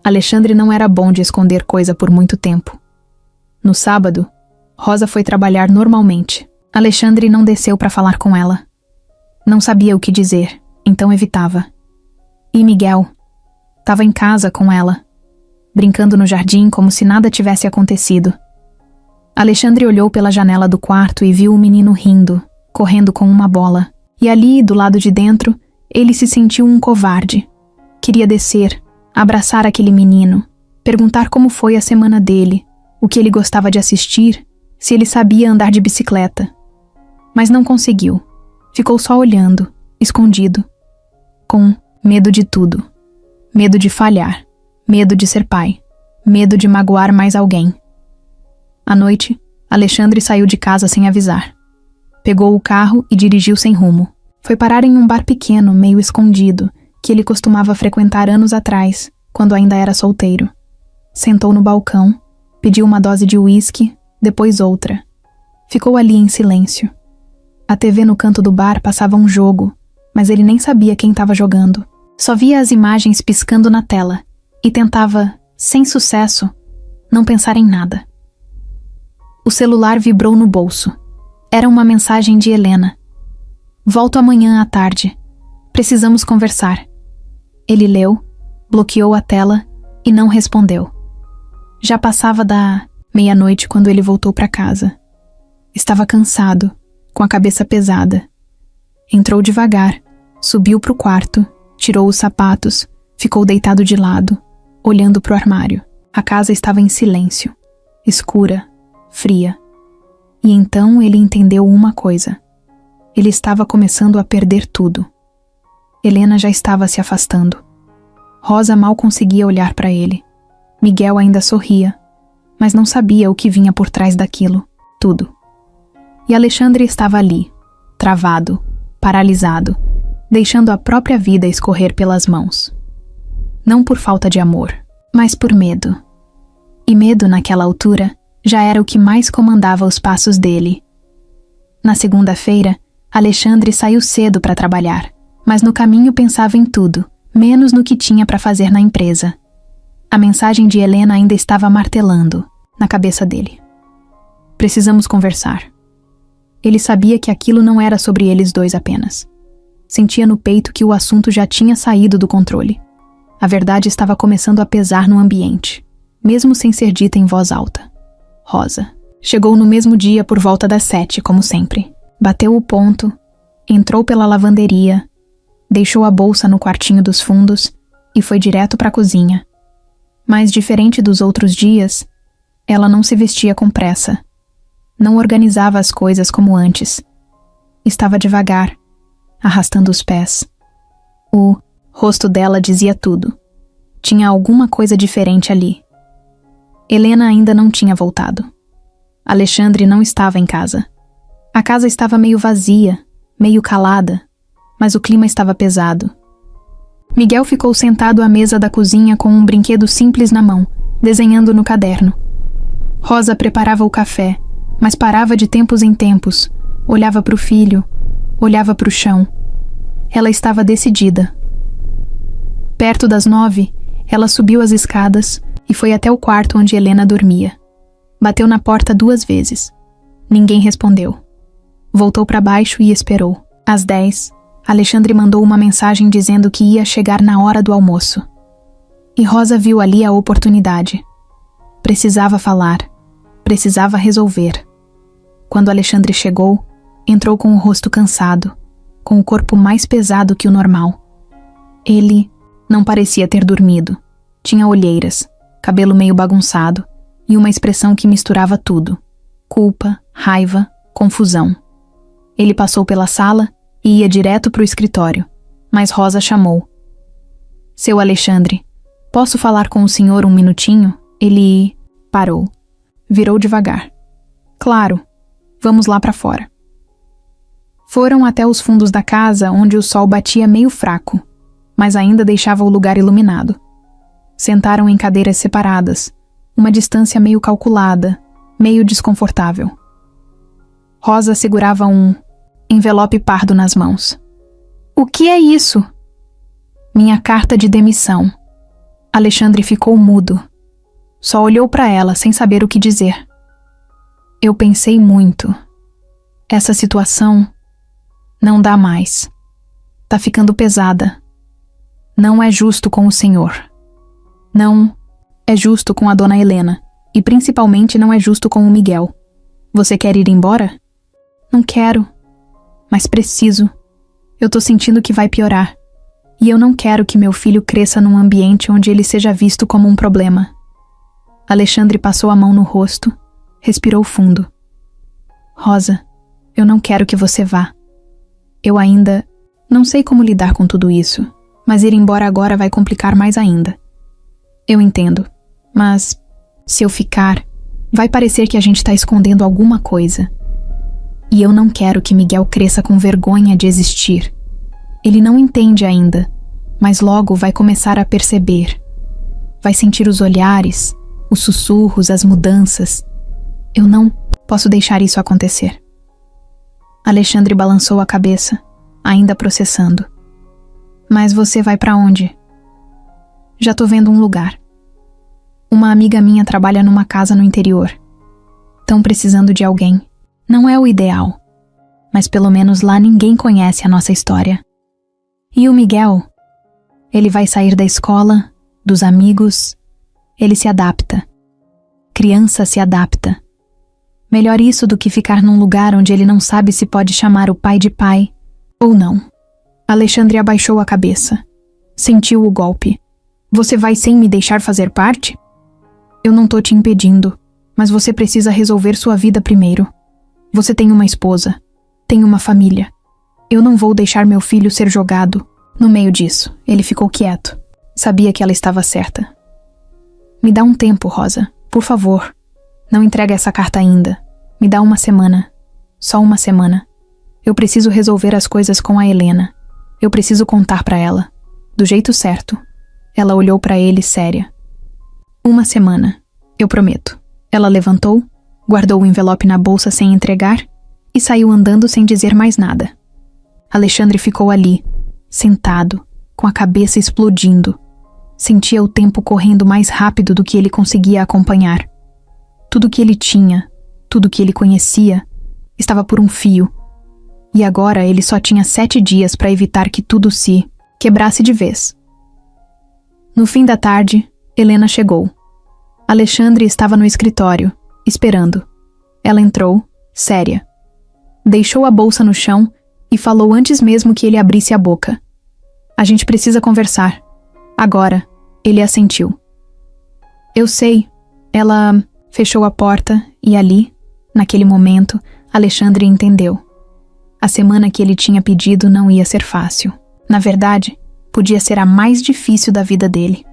Alexandre não era bom de esconder coisa por muito tempo. No sábado, Rosa foi trabalhar normalmente. Alexandre não desceu para falar com ela. Não sabia o que dizer, então evitava. E Miguel estava em casa com ela, brincando no jardim como se nada tivesse acontecido. Alexandre olhou pela janela do quarto e viu o menino rindo, correndo com uma bola. E ali, do lado de dentro, ele se sentiu um covarde. Queria descer, abraçar aquele menino, perguntar como foi a semana dele, o que ele gostava de assistir, se ele sabia andar de bicicleta. Mas não conseguiu. Ficou só olhando, escondido, com medo de tudo. Medo de falhar, medo de ser pai, medo de magoar mais alguém. À noite, Alexandre saiu de casa sem avisar. Pegou o carro e dirigiu sem rumo. Foi parar em um bar pequeno, meio escondido, que ele costumava frequentar anos atrás, quando ainda era solteiro. Sentou no balcão, pediu uma dose de uísque, depois outra. Ficou ali em silêncio. A TV no canto do bar passava um jogo, mas ele nem sabia quem estava jogando. Só via as imagens piscando na tela e tentava, sem sucesso, não pensar em nada. O celular vibrou no bolso. Era uma mensagem de Helena. Volto amanhã à tarde. Precisamos conversar. Ele leu, bloqueou a tela e não respondeu. Já passava da meia-noite quando ele voltou para casa. Estava cansado, com a cabeça pesada. Entrou devagar, subiu para o quarto, tirou os sapatos, ficou deitado de lado, olhando para o armário. A casa estava em silêncio, escura, fria. E então ele entendeu uma coisa. Ele estava começando a perder tudo. Helena já estava se afastando. Rosa mal conseguia olhar para ele. Miguel ainda sorria, mas não sabia o que vinha por trás daquilo, tudo. E Alexandre estava ali, travado, paralisado, deixando a própria vida escorrer pelas mãos. Não por falta de amor, mas por medo. E medo, naquela altura, já era o que mais comandava os passos dele. Na segunda-feira, Alexandre saiu cedo para trabalhar, mas no caminho pensava em tudo, menos no que tinha para fazer na empresa. A mensagem de Helena ainda estava martelando na cabeça dele. Precisamos conversar. Ele sabia que aquilo não era sobre eles dois apenas. Sentia no peito que o assunto já tinha saído do controle. A verdade estava começando a pesar no ambiente, mesmo sem ser dita em voz alta. Rosa. Chegou no mesmo dia por volta das 7, como sempre. Bateu o ponto, entrou pela lavanderia, deixou a bolsa no quartinho dos fundos e foi direto para a cozinha. Mas diferente dos outros dias, ela não se vestia com pressa. Não organizava as coisas como antes. Estava devagar, arrastando os pés. O rosto dela dizia tudo. Tinha alguma coisa diferente ali. Helena ainda não tinha voltado. Alexandre não estava em casa. A casa estava meio vazia, meio calada, mas o clima estava pesado. Miguel ficou sentado à mesa da cozinha com um brinquedo simples na mão, desenhando no caderno. Rosa preparava o café, mas parava de tempos em tempos, olhava para o filho, olhava para o chão. Ela estava decidida. Perto das 9, ela subiu as escadas e foi até o quarto onde Helena dormia. Bateu na porta 2 vezes. Ninguém respondeu. Voltou para baixo e esperou. Às 10, Alexandre mandou uma mensagem dizendo que ia chegar na hora do almoço. E Rosa viu ali a oportunidade. Precisava falar. Precisava resolver. Quando Alexandre chegou, entrou com o rosto cansado, com o corpo mais pesado que o normal. Ele não parecia ter dormido. Tinha olheiras, cabelo meio bagunçado e uma expressão que misturava tudo: culpa, raiva, confusão. Ele passou pela sala e ia direto para o escritório, mas Rosa chamou. Seu Alexandre, posso falar com o senhor um minutinho? Ele parou. Virou devagar. Claro, vamos lá para fora. Foram até os fundos da casa, onde o sol batia meio fraco, mas ainda deixava o lugar iluminado. Sentaram em cadeiras separadas, uma distância meio calculada, meio desconfortável. Rosa segurava um envelope pardo nas mãos. O que é isso? Minha carta de demissão. Alexandre ficou mudo. Só olhou para ela sem saber o que dizer. Eu pensei muito. Essa situação não dá mais. Tá ficando pesada. Não é justo com o senhor. Não é justo com a dona Helena. E principalmente não é justo com o Miguel. Você quer ir embora? Não quero. Mas preciso. Eu tô sentindo que vai piorar. E eu não quero que meu filho cresça num ambiente onde ele seja visto como um problema. Alexandre passou a mão no rosto, respirou fundo. Rosa, eu não quero que você vá. Eu ainda não sei como lidar com tudo isso, mas ir embora agora vai complicar mais ainda. Eu entendo, mas se eu ficar, vai parecer que a gente tá escondendo alguma coisa. E eu não quero que Miguel cresça com vergonha de existir. Ele não entende ainda, mas logo vai começar a perceber. Vai sentir os olhares, os sussurros, as mudanças. Eu não posso deixar isso acontecer. Alexandre balançou a cabeça, ainda processando. Mas você vai para onde? Já tô vendo um lugar. Uma amiga minha trabalha numa casa no interior. Tão precisando de alguém. Não é o ideal, mas pelo menos lá ninguém conhece a nossa história. E o Miguel? Ele vai sair da escola, dos amigos. Ele se adapta. Criança se adapta. Melhor isso do que ficar num lugar onde ele não sabe se pode chamar o pai de pai ou não. Alexandre abaixou a cabeça. Sentiu o golpe. Você vai sem me deixar fazer parte? Eu não tô te impedindo, mas você precisa resolver sua vida primeiro. Você tem uma esposa. Tem uma família. Eu não vou deixar meu filho ser jogado. No meio disso, ele ficou quieto. Sabia que ela estava certa. Me dá um tempo, Rosa. Por favor. Não entrega essa carta ainda. Me dá uma semana. Só uma semana. Eu preciso resolver as coisas com a Helena. Eu preciso contar pra ela. Do jeito certo. Ela olhou pra ele séria. Uma semana. Eu prometo. Ela levantou, guardou o envelope na bolsa sem entregar e saiu andando sem dizer mais nada. Alexandre ficou ali, sentado, com a cabeça explodindo. Sentia o tempo correndo mais rápido do que ele conseguia acompanhar. Tudo que ele tinha, tudo que ele conhecia, estava por um fio. E agora ele só tinha 7 dias para evitar que tudo se quebrasse de vez. No fim da tarde, Helena chegou. Alexandre estava no escritório, esperando. Ela entrou, séria. Deixou a bolsa no chão e falou antes mesmo que ele abrisse a boca. A gente precisa conversar. Agora, ele assentiu. Eu sei. Ela fechou a porta e ali, naquele momento, Alexandre entendeu. A semana que ele tinha pedido não ia ser fácil. Na verdade, podia ser a mais difícil da vida dele.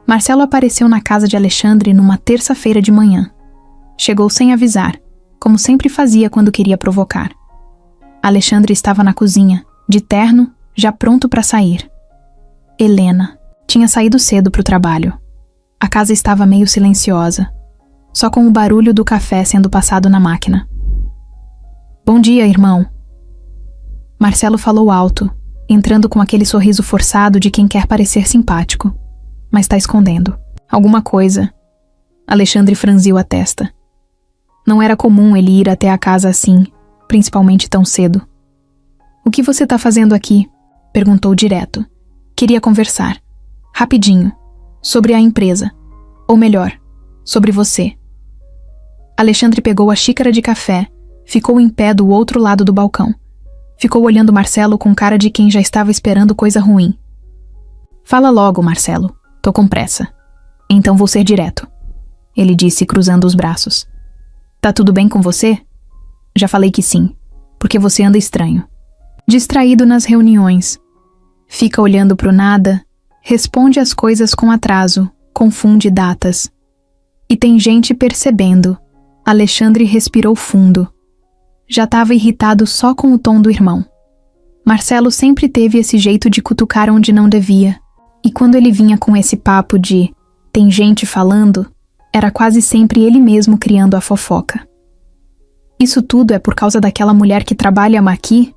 Marcelo apareceu na casa de Alexandre numa terça-feira de manhã. Chegou sem avisar, como sempre fazia quando queria provocar. Alexandre estava na cozinha, de terno, já pronto para sair. Helena tinha saído cedo para o trabalho. A casa estava meio silenciosa, só com o barulho do café sendo passado na máquina. Bom dia, irmão. Marcelo falou alto, entrando com aquele sorriso forçado de quem quer parecer simpático, mas está escondendo alguma coisa. Alexandre franziu a testa. Não era comum ele ir até a casa assim, principalmente tão cedo. O que você está fazendo aqui? Perguntou direto. Queria conversar. Rapidinho. Sobre a empresa. Ou melhor, sobre você. Alexandre pegou a xícara de café, ficou em pé do outro lado do balcão. Ficou olhando Marcelo com cara de quem já estava esperando coisa ruim. Fala logo, Marcelo. Tô com pressa. Então vou ser direto. Ele disse, cruzando os braços. Tá tudo bem com você? Já falei que sim, porque você anda estranho. Distraído nas reuniões. Fica olhando pro nada, responde as coisas com atraso, confunde datas. E tem gente percebendo. Alexandre respirou fundo. Já estava irritado só com o tom do irmão. Marcelo sempre teve esse jeito de cutucar onde não devia. E quando ele vinha com esse papo de "tem gente falando", era quase sempre ele mesmo criando a fofoca. Isso tudo é por causa daquela mulher que trabalha aqui?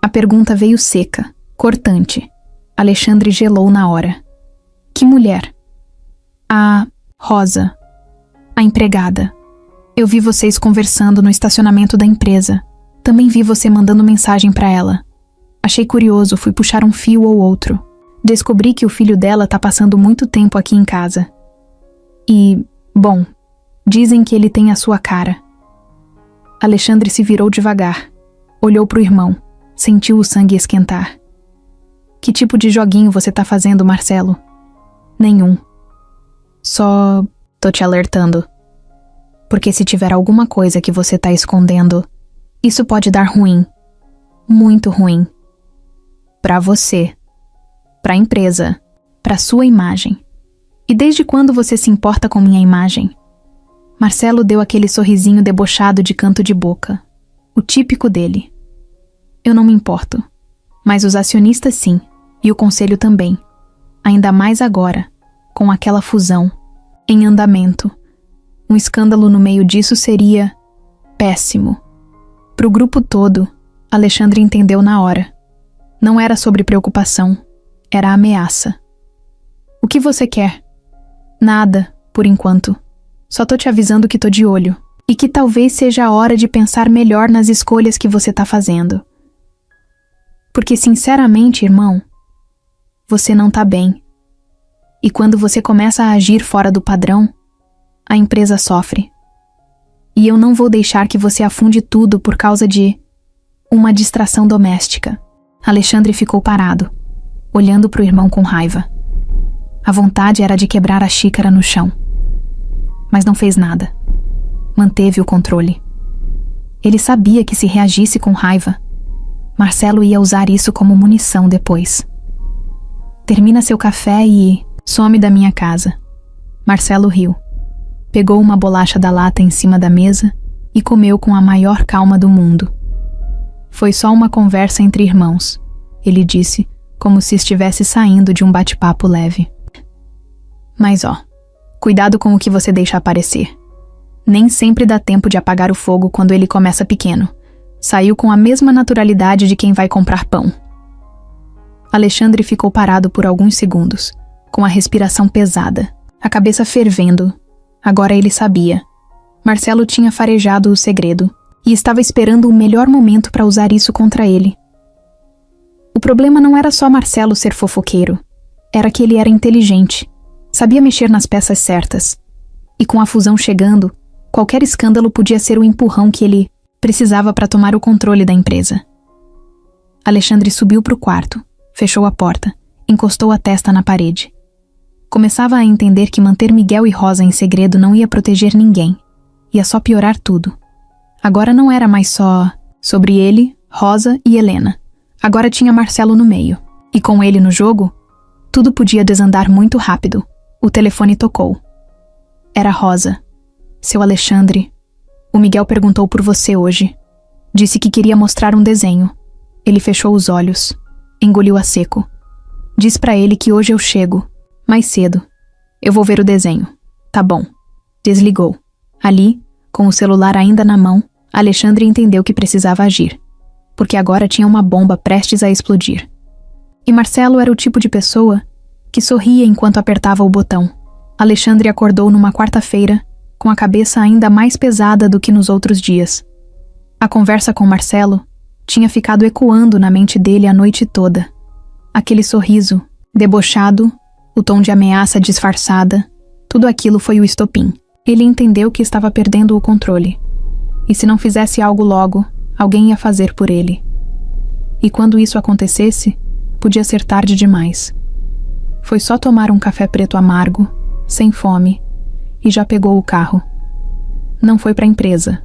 A pergunta veio seca, cortante. Alexandre gelou na hora. Que mulher? A Rosa. A empregada. Eu vi vocês conversando no estacionamento da empresa. Também vi você mandando mensagem para ela. Achei curioso, fui puxar um fio ou outro. Descobri que o filho dela tá passando muito tempo aqui em casa. E, bom, dizem que ele tem a sua cara. Alexandre se virou devagar. Olhou pro irmão. Sentiu o sangue esquentar. Que tipo de joguinho você tá fazendo, Marcelo? Nenhum. Só tô te alertando. Porque se tiver alguma coisa que você tá escondendo, isso pode dar ruim. Muito ruim. Pra você. Pra empresa. Pra sua imagem. E desde quando você se importa com minha imagem? Marcelo deu aquele sorrisinho debochado de canto de boca. O típico dele. Eu não me importo. Mas os acionistas sim. E o conselho também. Ainda mais agora, com aquela fusão, em andamento. Um escândalo no meio disso seria péssimo. Pro grupo todo, Alexandre entendeu na hora. Não era sobre preocupação, era ameaça. O que você quer? Nada, por enquanto. Só tô te avisando que tô de olho. E que talvez seja a hora de pensar melhor nas escolhas que você tá fazendo. Porque, sinceramente, irmão, você não tá bem. E quando você começa a agir fora do padrão, a empresa sofre. E eu não vou deixar que você afunde tudo por causa de uma distração doméstica. Alexandre ficou parado, olhando pro irmão com raiva. A vontade era de quebrar a xícara no chão. Mas não fez nada. Manteve o controle. Ele sabia que se reagisse com raiva, Marcelo ia usar isso como munição depois. Termina seu café e some da minha casa. Marcelo riu. Pegou uma bolacha da lata em cima da mesa e comeu com a maior calma do mundo. Foi só uma conversa entre irmãos, ele disse, como se estivesse saindo de um bate-papo leve. Mas cuidado com o que você deixa aparecer. Nem sempre dá tempo de apagar o fogo quando ele começa pequeno. Saiu com a mesma naturalidade de quem vai comprar pão. Alexandre ficou parado por alguns segundos, com a respiração pesada, a cabeça fervendo. Agora ele sabia. Marcelo tinha farejado o segredo e estava esperando o melhor momento para usar isso contra ele. O problema não era só Marcelo ser fofoqueiro. Era que ele era inteligente, sabia mexer nas peças certas. E com a fusão chegando, qualquer escândalo podia ser o empurrão que ele precisava para tomar o controle da empresa. Alexandre subiu para o quarto, fechou a porta, encostou a testa na parede. Começava a entender que manter Miguel e Rosa em segredo não ia proteger ninguém. Ia só piorar tudo. Agora não era mais só sobre ele, Rosa e Helena. Agora tinha Marcelo no meio. E com ele no jogo, tudo podia desandar muito rápido. O telefone tocou. Era Rosa. Seu Alexandre. O Miguel perguntou por você hoje. Disse que queria mostrar um desenho. Ele fechou os olhos. Engoliu a seco. Diz pra ele que hoje eu chego. Mais cedo. Eu vou ver o desenho. Tá bom. Desligou. Ali, com o celular ainda na mão, Alexandre entendeu que precisava agir. Porque agora tinha uma bomba prestes a explodir. E Marcelo era o tipo de pessoa que sorria enquanto apertava o botão. Alexandre acordou numa quarta-feira, com a cabeça ainda mais pesada do que nos outros dias. A conversa com Marcelo tinha ficado ecoando na mente dele a noite toda. Aquele sorriso, debochado, o tom de ameaça disfarçada, tudo aquilo foi o estopim. Ele entendeu que estava perdendo o controle. E se não fizesse algo logo, alguém ia fazer por ele. E quando isso acontecesse, podia ser tarde demais. Foi só tomar um café preto amargo, sem fome, e já pegou o carro. Não foi para a empresa.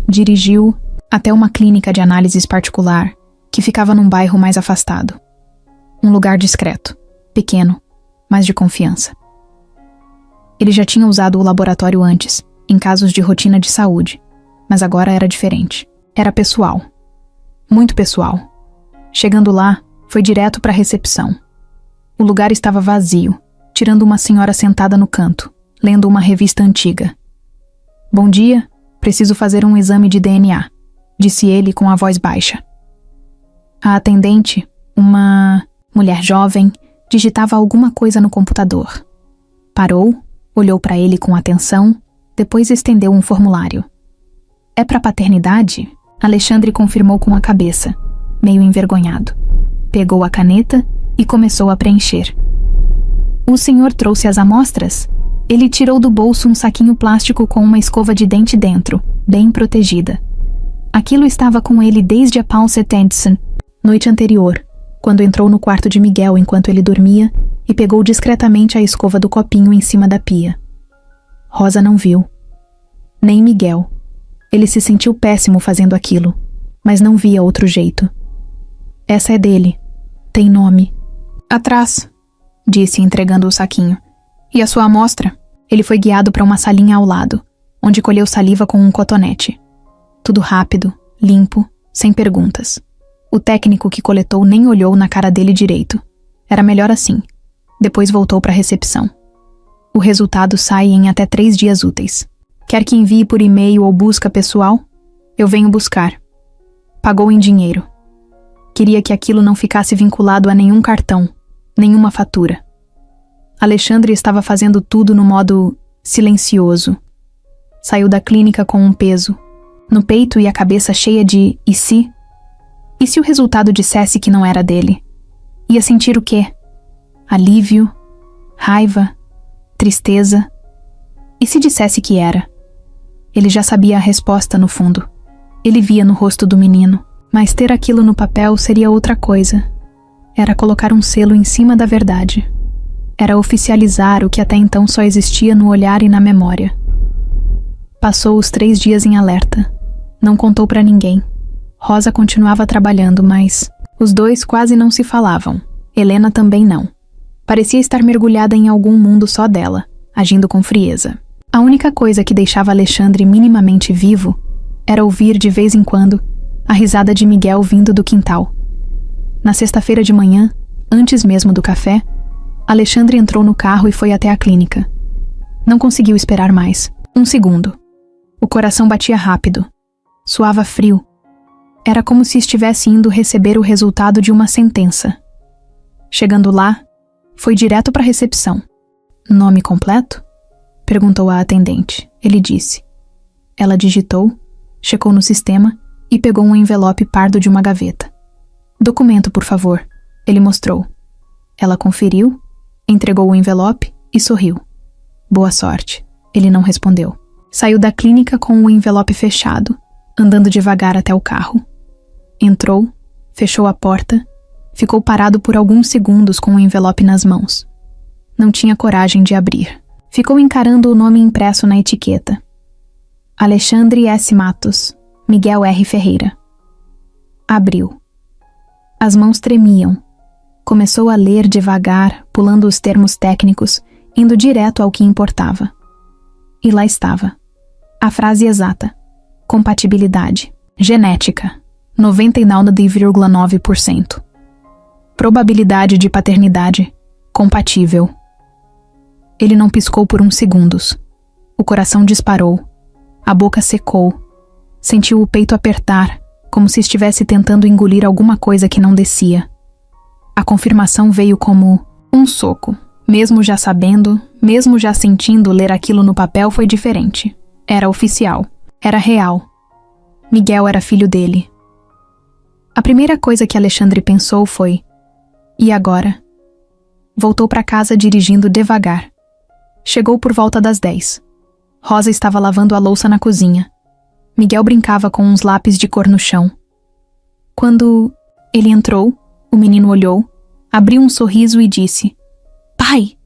Dirigiu até uma clínica de análises particular, que ficava num bairro mais afastado. Um lugar discreto, pequeno, mas de confiança. Ele já tinha usado o laboratório antes, em casos de rotina de saúde, mas agora era diferente. Era pessoal. Muito pessoal. Chegando lá, foi direto para a recepção. O lugar estava vazio, tirando uma senhora sentada no canto, lendo uma revista antiga. "Bom dia, preciso fazer um exame de DNA", disse ele com a voz baixa. A atendente, uma mulher jovem, digitava alguma coisa no computador. Parou, olhou para ele com atenção, depois estendeu um formulário. "É para paternidade?", Alexandre confirmou com a cabeça, meio envergonhado. Pegou a caneta e começou a preencher. "O senhor trouxe as amostras?", Ele tirou do bolso um saquinho plástico com uma escova de dente dentro, bem protegida. Aquilo estava com ele desde a Pauset Anderson, noite anterior, quando entrou no quarto de Miguel enquanto ele dormia e pegou discretamente a escova do copinho em cima da pia. Rosa não viu. Nem Miguel. Ele se sentiu péssimo fazendo aquilo, mas não via outro jeito. "Essa é dele. Tem nome." "Atrás", disse entregando o saquinho. "E a sua amostra?" Ele foi guiado para uma salinha ao lado, onde colheu saliva com um cotonete. Tudo rápido, limpo, sem perguntas. O técnico que coletou nem olhou na cara dele direito. Era melhor assim. Depois voltou para a recepção. "O resultado sai em até 3 dias úteis. Quer que envie por e-mail ou busca pessoal? Eu venho buscar." Pagou em dinheiro. Queria que aquilo não ficasse vinculado a nenhum cartão, nenhuma fatura. Alexandre estava fazendo tudo no modo silencioso. Saiu da clínica com um peso, no peito e a cabeça cheia de "e se?". E se o resultado dissesse que não era dele? Ia sentir o quê? Alívio? Raiva? Tristeza? E se dissesse que era? Ele já sabia a resposta no fundo. Ele via no rosto do menino, mas ter aquilo no papel seria outra coisa. Era colocar um selo em cima da verdade. Era oficializar o que até então só existia no olhar e na memória. Passou os 3 dias em alerta. Não contou para ninguém. Rosa continuava trabalhando, mas os dois quase não se falavam. Helena também não. Parecia estar mergulhada em algum mundo só dela, agindo com frieza. A única coisa que deixava Alexandre minimamente vivo era ouvir de vez em quando a risada de Miguel vindo do quintal. Na sexta-feira de manhã, antes mesmo do café, Alexandre entrou no carro e foi até a clínica. Não conseguiu esperar mais. 1 segundo. O coração batia rápido. Suava frio. Era como se estivesse indo receber o resultado de uma sentença. Chegando lá, foi direto para a recepção. "Nome completo?", perguntou a atendente. Ele disse. Ela digitou, checou no sistema e pegou um envelope pardo de uma gaveta. "Documento, por favor", ele mostrou. Ela conferiu, entregou o envelope e sorriu. "Boa sorte", ele não respondeu. Saiu da clínica com o envelope fechado, andando devagar até o carro. Entrou, fechou a porta, ficou parado por alguns segundos com o envelope nas mãos. Não tinha coragem de abrir. Ficou encarando o nome impresso na etiqueta. Alexandre S. Matos, Miguel R. Ferreira. Abriu. As mãos tremiam. Começou a ler devagar, pulando os termos técnicos, indo direto ao que importava. E lá estava. A frase exata. Compatibilidade. Genética. 99,9%. Probabilidade de paternidade. Compatível. Ele não piscou por uns segundos. O coração disparou. A boca secou. Sentiu o peito apertar, como se estivesse tentando engolir alguma coisa que não descia. A confirmação veio como um soco. Mesmo já sabendo, mesmo já sentindo ler aquilo no papel, foi diferente. Era oficial. Era real. Miguel era filho dele. A primeira coisa que Alexandre pensou foi: e agora? Voltou para casa dirigindo devagar. Chegou por volta das 10. Rosa estava lavando a louça na cozinha. Miguel brincava com uns lápis de cor no chão. Quando ele entrou, o menino olhou, abriu um sorriso e disse: "Pai,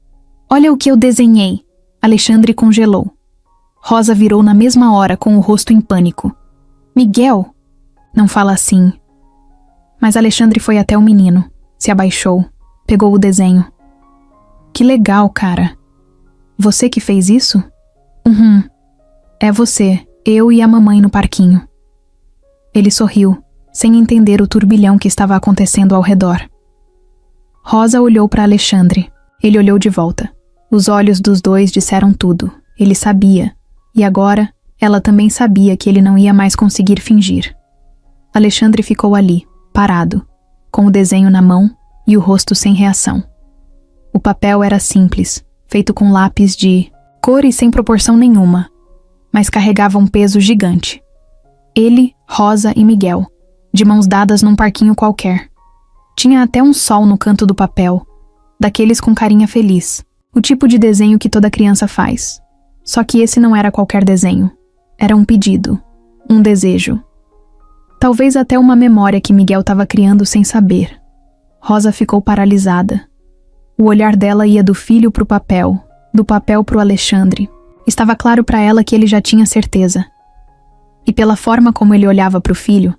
olha o que eu desenhei." Alexandre congelou. Rosa virou na mesma hora com o rosto em pânico. "Miguel, não fala assim." Mas Alexandre foi até o menino, se abaixou, pegou o desenho. "Que legal, cara." Você que fez isso? É você, eu e a mamãe no parquinho. Ele sorriu, sem entender o turbilhão que estava acontecendo ao redor. Rosa olhou para Alexandre. Ele olhou de volta. Os olhos dos dois disseram tudo. Ele sabia. E agora, ela também sabia que ele não ia mais conseguir fingir. Alexandre ficou ali, parado, com o desenho na mão e o rosto sem reação. O papel era simples, feito com lápis de cor e sem proporção nenhuma, mas carregava um peso gigante. Ele, Rosa e Miguel, de mãos dadas num parquinho qualquer. Tinha até um sol no canto do papel, daqueles com carinha feliz, o tipo de desenho que toda criança faz. Só que esse não era qualquer desenho. Era um pedido, um desejo. Talvez até uma memória que Miguel estava criando sem saber. Rosa ficou paralisada. O olhar dela ia do filho pro papel, do papel pro Alexandre. Estava claro para ela que ele já tinha certeza. E pela forma como ele olhava pro filho,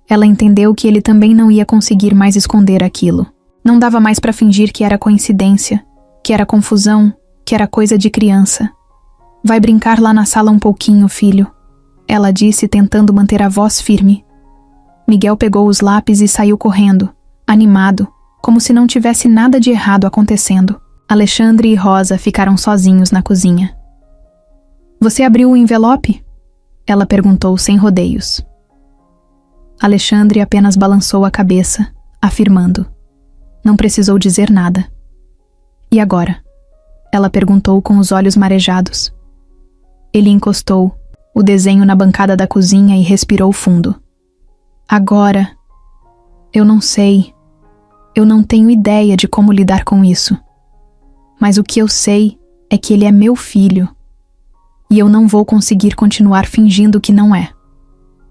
ela entendeu que ele também não ia conseguir mais esconder aquilo. Não dava mais para fingir que era coincidência, que era confusão, que era coisa de criança. Vai brincar lá na sala um pouquinho, filho, ela disse, tentando manter a voz firme. Miguel pegou os lápis e saiu correndo, animado, como se não tivesse nada de errado acontecendo. Alexandre e Rosa ficaram sozinhos na cozinha. Você abriu o envelope? Ela perguntou sem rodeios. Alexandre apenas balançou a cabeça, afirmando. Não precisou dizer nada. E agora? Ela perguntou com os olhos marejados. Ele encostou o desenho na bancada da cozinha e respirou fundo. Agora, eu não sei. Eu não tenho ideia de como lidar com isso. Mas o que eu sei é que ele é meu filho. E eu não vou conseguir continuar fingindo que não é.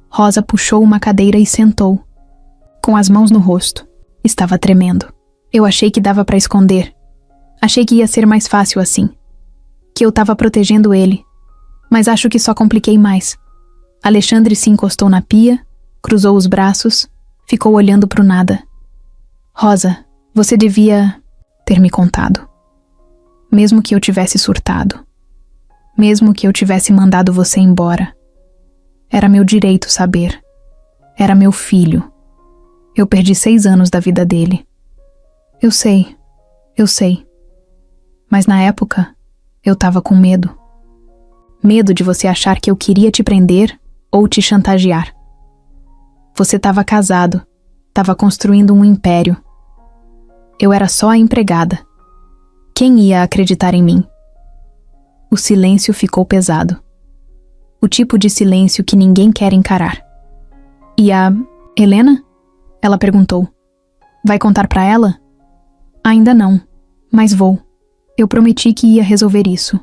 Rosa puxou uma cadeira e sentou, com as mãos no rosto. Estava tremendo. Eu achei que dava para esconder. Achei que ia ser mais fácil assim. Que eu estava protegendo ele. Mas acho que só compliquei mais. Alexandre se encostou na pia, cruzou os braços, ficou olhando pro nada. Rosa, você devia ter me contado. Mesmo que eu tivesse surtado. Mesmo que eu tivesse mandado você embora. Era meu direito saber. Era meu filho. Eu perdi 6 anos da vida dele. Eu sei. Mas na época, eu tava com medo. Medo de você achar que eu queria te prender ou te chantagear. Você tava casado, tava construindo um império. Eu era só a empregada. Quem ia acreditar em mim? O silêncio ficou pesado. O tipo de silêncio que ninguém quer encarar. E a Helena? Ela perguntou. Vai contar pra ela? Ainda não, mas vou. Eu prometi que ia resolver isso.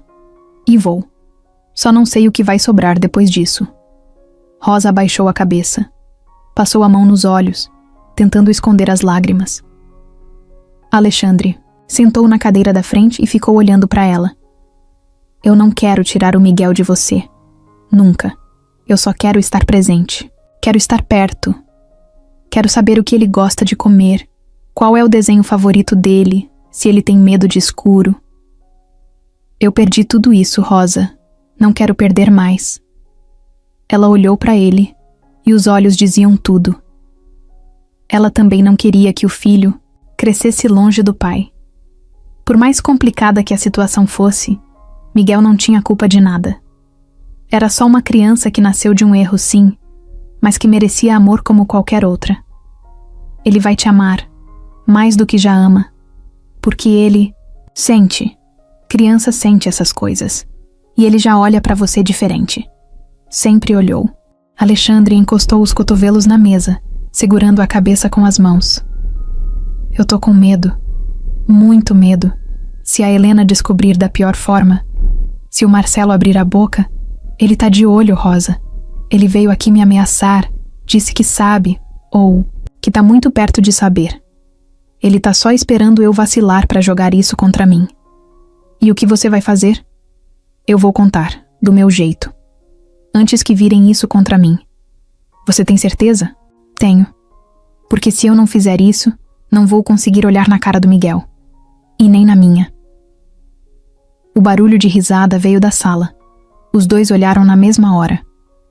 E vou. Só não sei o que vai sobrar depois disso. Rosa abaixou a cabeça. Passou a mão nos olhos, tentando esconder as lágrimas. Alexandre sentou na cadeira da frente e ficou olhando para ela. Eu não quero tirar o Miguel de você. Nunca. Eu só quero estar presente. Quero estar perto. Quero saber o que ele gosta de comer, qual é o desenho favorito dele, se ele tem medo de escuro. Eu perdi tudo isso, Rosa. Não quero perder mais. Ela olhou para ele e os olhos diziam tudo. Ela também não queria que o filho crescesse longe do pai. Por mais complicada que a situação fosse, Miguel não tinha culpa de nada. Era só uma criança que nasceu de um erro, sim, mas que merecia amor como qualquer outra. Ele vai te amar, mais do que já ama, porque ele sente. Criança sente essas coisas. E ele já olha pra você diferente. Sempre olhou. Alexandre encostou os cotovelos na mesa, segurando a cabeça com as mãos. Eu tô com medo. Muito medo. Se a Helena descobrir da pior forma. Se o Marcelo abrir a boca. Ele tá de olho, Rosa. Ele veio aqui me ameaçar. Disse que sabe. Ou que tá muito perto de saber. Ele tá só esperando eu vacilar pra jogar isso contra mim. E o que você vai fazer? Eu vou contar, do meu jeito. Antes que virem isso contra mim. Você tem certeza? Tenho. Porque se eu não fizer isso, não vou conseguir olhar na cara do Miguel. E nem na minha. O barulho de risada veio da sala. Os dois olharam na mesma hora.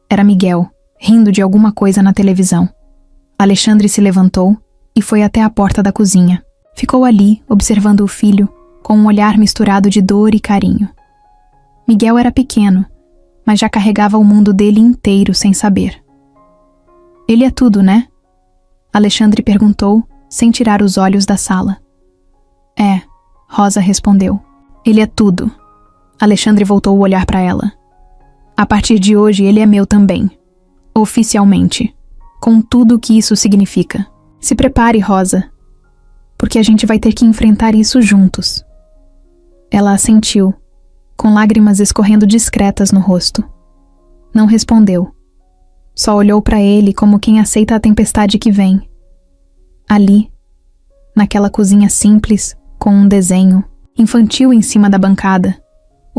Era Miguel, rindo de alguma coisa na televisão. Alexandre se levantou e foi até a porta da cozinha. Ficou ali, observando o filho, com um olhar misturado de dor e carinho. Miguel era pequeno, mas já carregava o mundo dele inteiro sem saber. Ele é tudo, né? Alexandre perguntou, sem tirar os olhos da sala. É, Rosa respondeu. Ele é tudo. Alexandre voltou o olhar para ela. A partir de hoje ele é meu também. Oficialmente. Com tudo o que isso significa. Se prepare, Rosa. Porque a gente vai ter que enfrentar isso juntos. Ela assentiu, com lágrimas escorrendo discretas no rosto. Não respondeu. Só olhou para ele como quem aceita a tempestade que vem. Ali, naquela cozinha simples, com um desenho infantil em cima da bancada,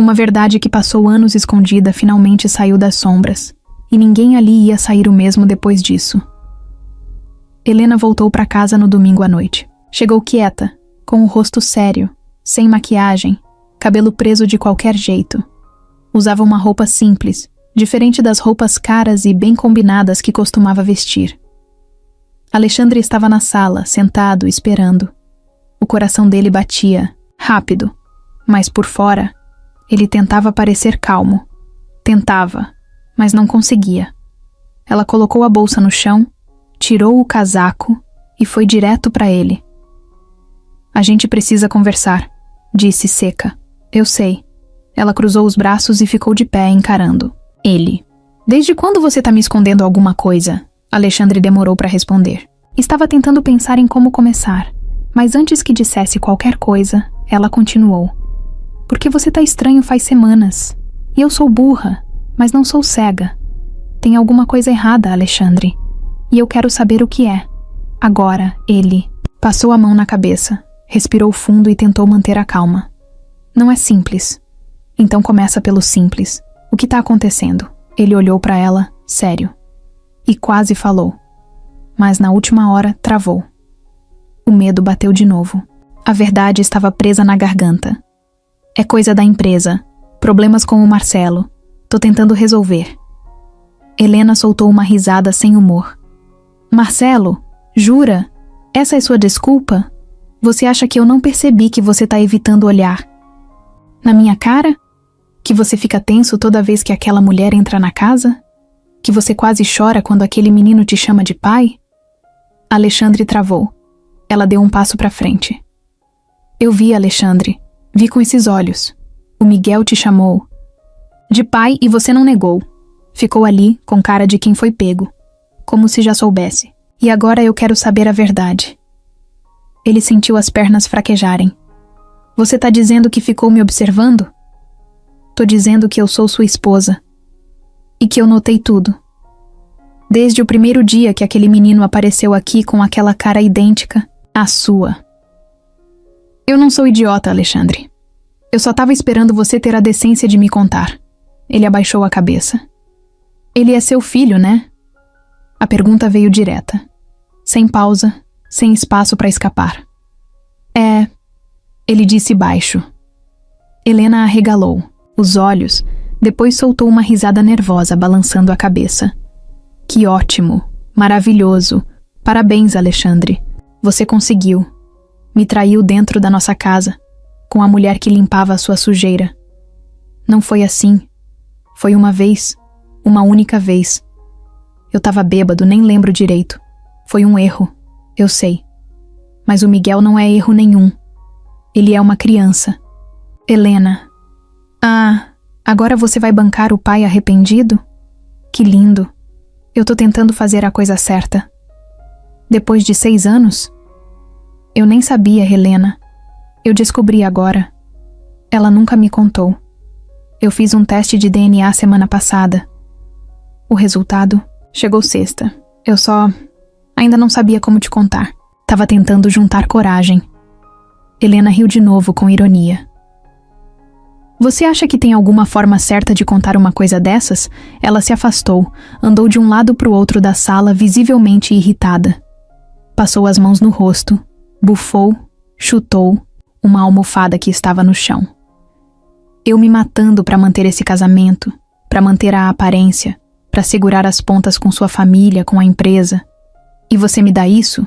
uma verdade que passou anos escondida finalmente saiu das sombras, e ninguém ali ia sair o mesmo depois disso. Helena voltou para casa no domingo à noite. Chegou quieta, com o rosto sério, sem maquiagem, cabelo preso de qualquer jeito. Usava uma roupa simples, diferente das roupas caras e bem combinadas que costumava vestir. Alexandre estava na sala, sentado, esperando. O coração dele batia, rápido, mas por fora, ele tentava parecer calmo. Tentava, mas não conseguia. Ela colocou a bolsa no chão, tirou o casaco e foi direto para ele. A gente precisa conversar, disse seca. Eu sei. Ela cruzou os braços e ficou de pé encarando ele. Desde quando você tá me escondendo alguma coisa? Alexandre demorou para responder. Estava tentando pensar em como começar, mas antes que dissesse qualquer coisa, ela continuou. Porque você tá estranho faz semanas. E eu sou burra, mas não sou cega. Tem alguma coisa errada, Alexandre. E eu quero saber o que é. Agora, ele passou a mão na cabeça, respirou fundo e tentou manter a calma. Não é simples. Então começa pelo simples. O que tá acontecendo? Ele olhou para ela, sério. E quase falou. Mas na última hora, travou. O medo bateu de novo. A verdade estava presa na garganta. É coisa da empresa. Problemas com o Marcelo. Tô tentando resolver. Helena soltou uma risada sem humor. Marcelo? Jura? Essa é sua desculpa? Você acha que eu não percebi que você tá evitando olhar? Na minha cara? Que você fica tenso toda vez que aquela mulher entra na casa? Que você quase chora quando aquele menino te chama de pai? Alexandre travou. Ela deu um passo para frente. Eu vi, Alexandre. Vi com esses olhos. O Miguel te chamou de pai e você não negou. Ficou ali com cara de quem foi pego, como se já soubesse. E agora eu quero saber a verdade. Ele sentiu as pernas fraquejarem. Você tá dizendo que ficou me observando? Tô dizendo que eu sou sua esposa. E que eu notei tudo. Desde o primeiro dia que aquele menino apareceu aqui com aquela cara idêntica à sua. Eu não sou idiota, Alexandre. Eu só tava esperando você ter a decência de me contar. Ele abaixou a cabeça. Ele é seu filho, né? A pergunta veio direta. Sem pausa, sem espaço para escapar. É, ele disse baixo. Helena arregalou os olhos, depois soltou uma risada nervosa, balançando a cabeça. Que ótimo, maravilhoso. Parabéns, Alexandre. Você conseguiu. Me traiu dentro da nossa casa, com a mulher que limpava a sua sujeira. Não foi assim. Foi uma vez, uma única vez. Eu tava bêbado, nem lembro direito. Foi um erro, eu sei. Mas o Miguel não é erro nenhum. Ele é uma criança. Helena. Ah, agora você vai bancar o pai arrependido? Que lindo. Eu tô tentando fazer a coisa certa. Depois de 6 anos? Eu nem sabia, Helena. Eu descobri agora. Ela nunca me contou. Eu fiz um teste de DNA semana passada. O resultado chegou sexta. Eu só ainda não sabia como te contar. Tava tentando juntar coragem. Helena riu de novo com ironia. Você acha que tem alguma forma certa de contar uma coisa dessas? Ela se afastou, andou de um lado pro outro da sala, visivelmente irritada. Passou as mãos no rosto, bufou, chutou uma almofada que estava no chão. Eu me matando para manter esse casamento, para manter a aparência, para segurar as pontas com sua família, com a empresa. E você me dá isso?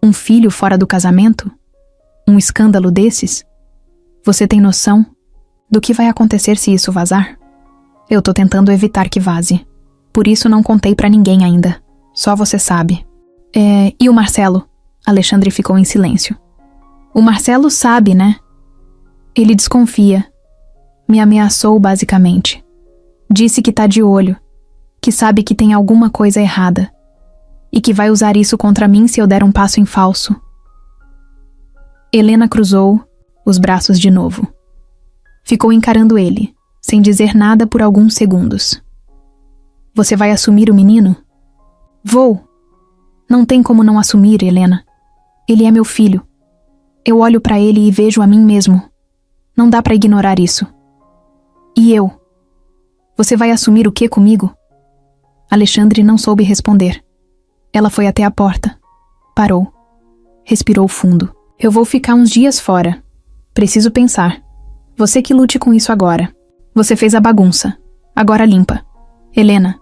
Um filho fora do casamento? Um escândalo desses? Você tem noção do que vai acontecer se isso vazar? Eu tô tentando evitar que vaze. Por isso não contei pra ninguém ainda. Só você sabe. E o Marcelo? Alexandre ficou em silêncio. O Marcelo sabe, né? Ele desconfia. Me ameaçou basicamente. Disse que tá de olho, que sabe que tem alguma coisa errada e que vai usar isso contra mim se eu der um passo em falso. Helena cruzou os braços de novo. Ficou encarando ele, sem dizer nada por alguns segundos. Você vai assumir o menino? Vou. Não tem como não assumir, Helena. Ele é meu filho. Eu olho pra ele e vejo a mim mesmo. Não dá pra ignorar isso. E eu? Você vai assumir o que comigo? Alexandre não soube responder. Ela foi até a porta. Parou. Respirou fundo. Eu vou ficar uns dias fora. Preciso pensar. Você que lute com isso agora. Você fez a bagunça. Agora limpa. Helena.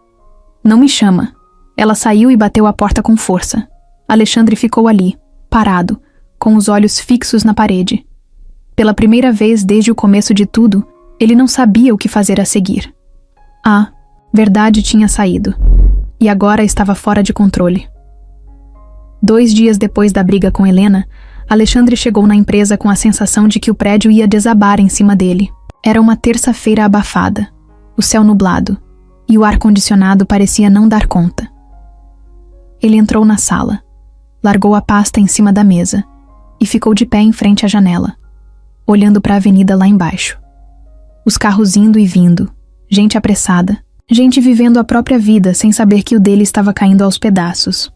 Não me chama. Ela saiu e bateu a porta com força. Alexandre ficou ali, parado, com os olhos fixos na parede. Pela primeira vez desde o começo de tudo, ele não sabia o que fazer a seguir. A verdade tinha saído, e agora estava fora de controle. 2 dias depois da briga com Helena, Alexandre chegou na empresa com a sensação de que o prédio ia desabar em cima dele. Era uma terça-feira abafada, o céu nublado, e o ar-condicionado parecia não dar conta. Ele entrou na sala, largou a pasta em cima da mesa e ficou de pé em frente à janela, olhando para a avenida lá embaixo. Os carros indo e vindo, gente apressada, gente vivendo a própria vida sem saber que o dele estava caindo aos pedaços.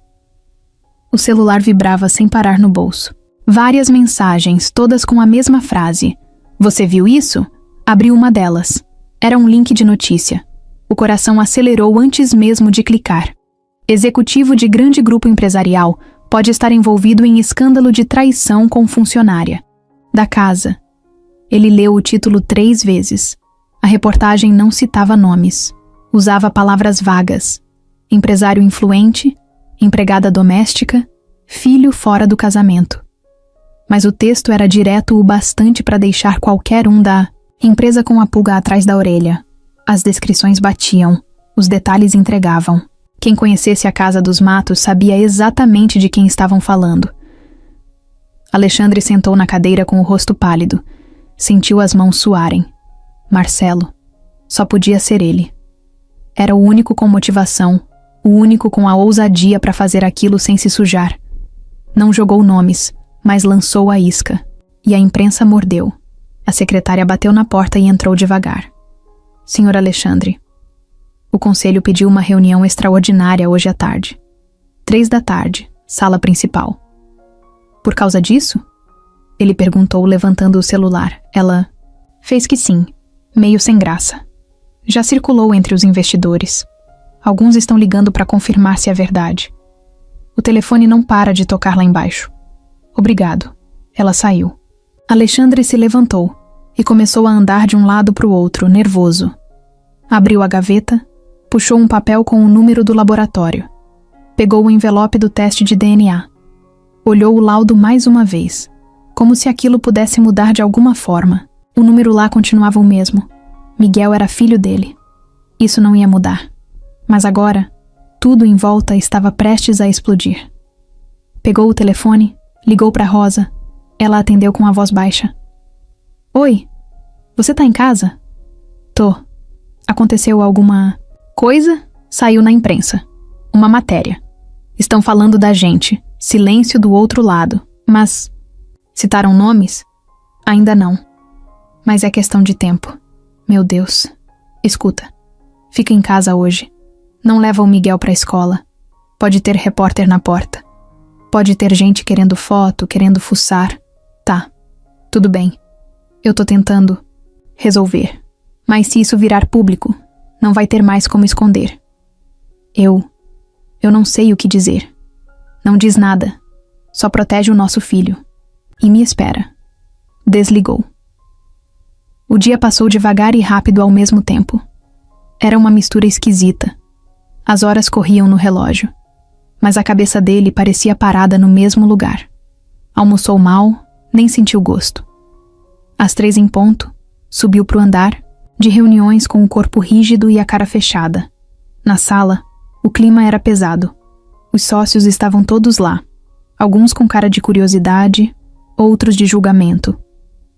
O celular vibrava sem parar no bolso. Várias mensagens, todas com a mesma frase. Você viu isso? Abriu uma delas. Era um link de notícia. O coração acelerou antes mesmo de clicar. Executivo de grande grupo empresarial pode estar envolvido em escândalo de traição com funcionária. Da casa. Ele leu o título 3 vezes. A reportagem não citava nomes. Usava palavras vagas. Empresário influente, empregada doméstica, filho fora do casamento. Mas o texto era direto o bastante para deixar qualquer um da empresa com a pulga atrás da orelha. As descrições batiam, os detalhes entregavam. Quem conhecesse a Casa dos Matos sabia exatamente de quem estavam falando. Alexandre sentou na cadeira com o rosto pálido. Sentiu as mãos suarem. Marcelo. Só podia ser ele. Era o único com motivação, o único com a ousadia para fazer aquilo sem se sujar. Não jogou nomes, mas lançou a isca. E a imprensa mordeu. A secretária bateu na porta e entrou devagar. Senhor Alexandre. O conselho pediu uma reunião extraordinária hoje à tarde. 3 da tarde, sala principal. Por causa disso? Ele perguntou levantando o celular. Ela fez que sim, meio sem graça. Já circulou entre os investidores. Alguns estão ligando para confirmar se é verdade. O telefone não para de tocar lá embaixo. Obrigado. Ela saiu. Alexandre se levantou e começou a andar de um lado para o outro, nervoso. Abriu a gaveta, puxou um papel com o número do laboratório. Pegou o envelope do teste de DNA. Olhou o laudo mais uma vez, como se aquilo pudesse mudar de alguma forma. O número lá continuava o mesmo. Miguel era filho dele. Isso não ia mudar. Mas agora, tudo em volta estava prestes a explodir. Pegou o telefone, ligou para Rosa. Ela atendeu com a voz baixa. Oi, você tá em casa? Tô. Aconteceu alguma coisa? Saiu na imprensa. Uma matéria. Estão falando da gente. Silêncio do outro lado. Mas citaram nomes? Ainda não. Mas é questão de tempo. Meu Deus. Escuta. Fica em casa hoje. Não leva o Miguel pra escola. Pode ter repórter na porta. Pode ter gente querendo foto, querendo fuçar. Tá. Tudo bem. Eu tô tentando resolver. Mas se isso virar público, não vai ter mais como esconder. Eu não sei o que dizer. Não diz nada. Só protege o nosso filho. E me espera. Desligou. O dia passou devagar e rápido ao mesmo tempo. Era uma mistura esquisita. As horas corriam no relógio, mas a cabeça dele parecia parada no mesmo lugar. Almoçou mal, nem sentiu gosto. Às 3 em ponto, subiu pro andar, de reuniões com o corpo rígido e a cara fechada. Na sala, o clima era pesado. Os sócios estavam todos lá, alguns com cara de curiosidade, outros de julgamento,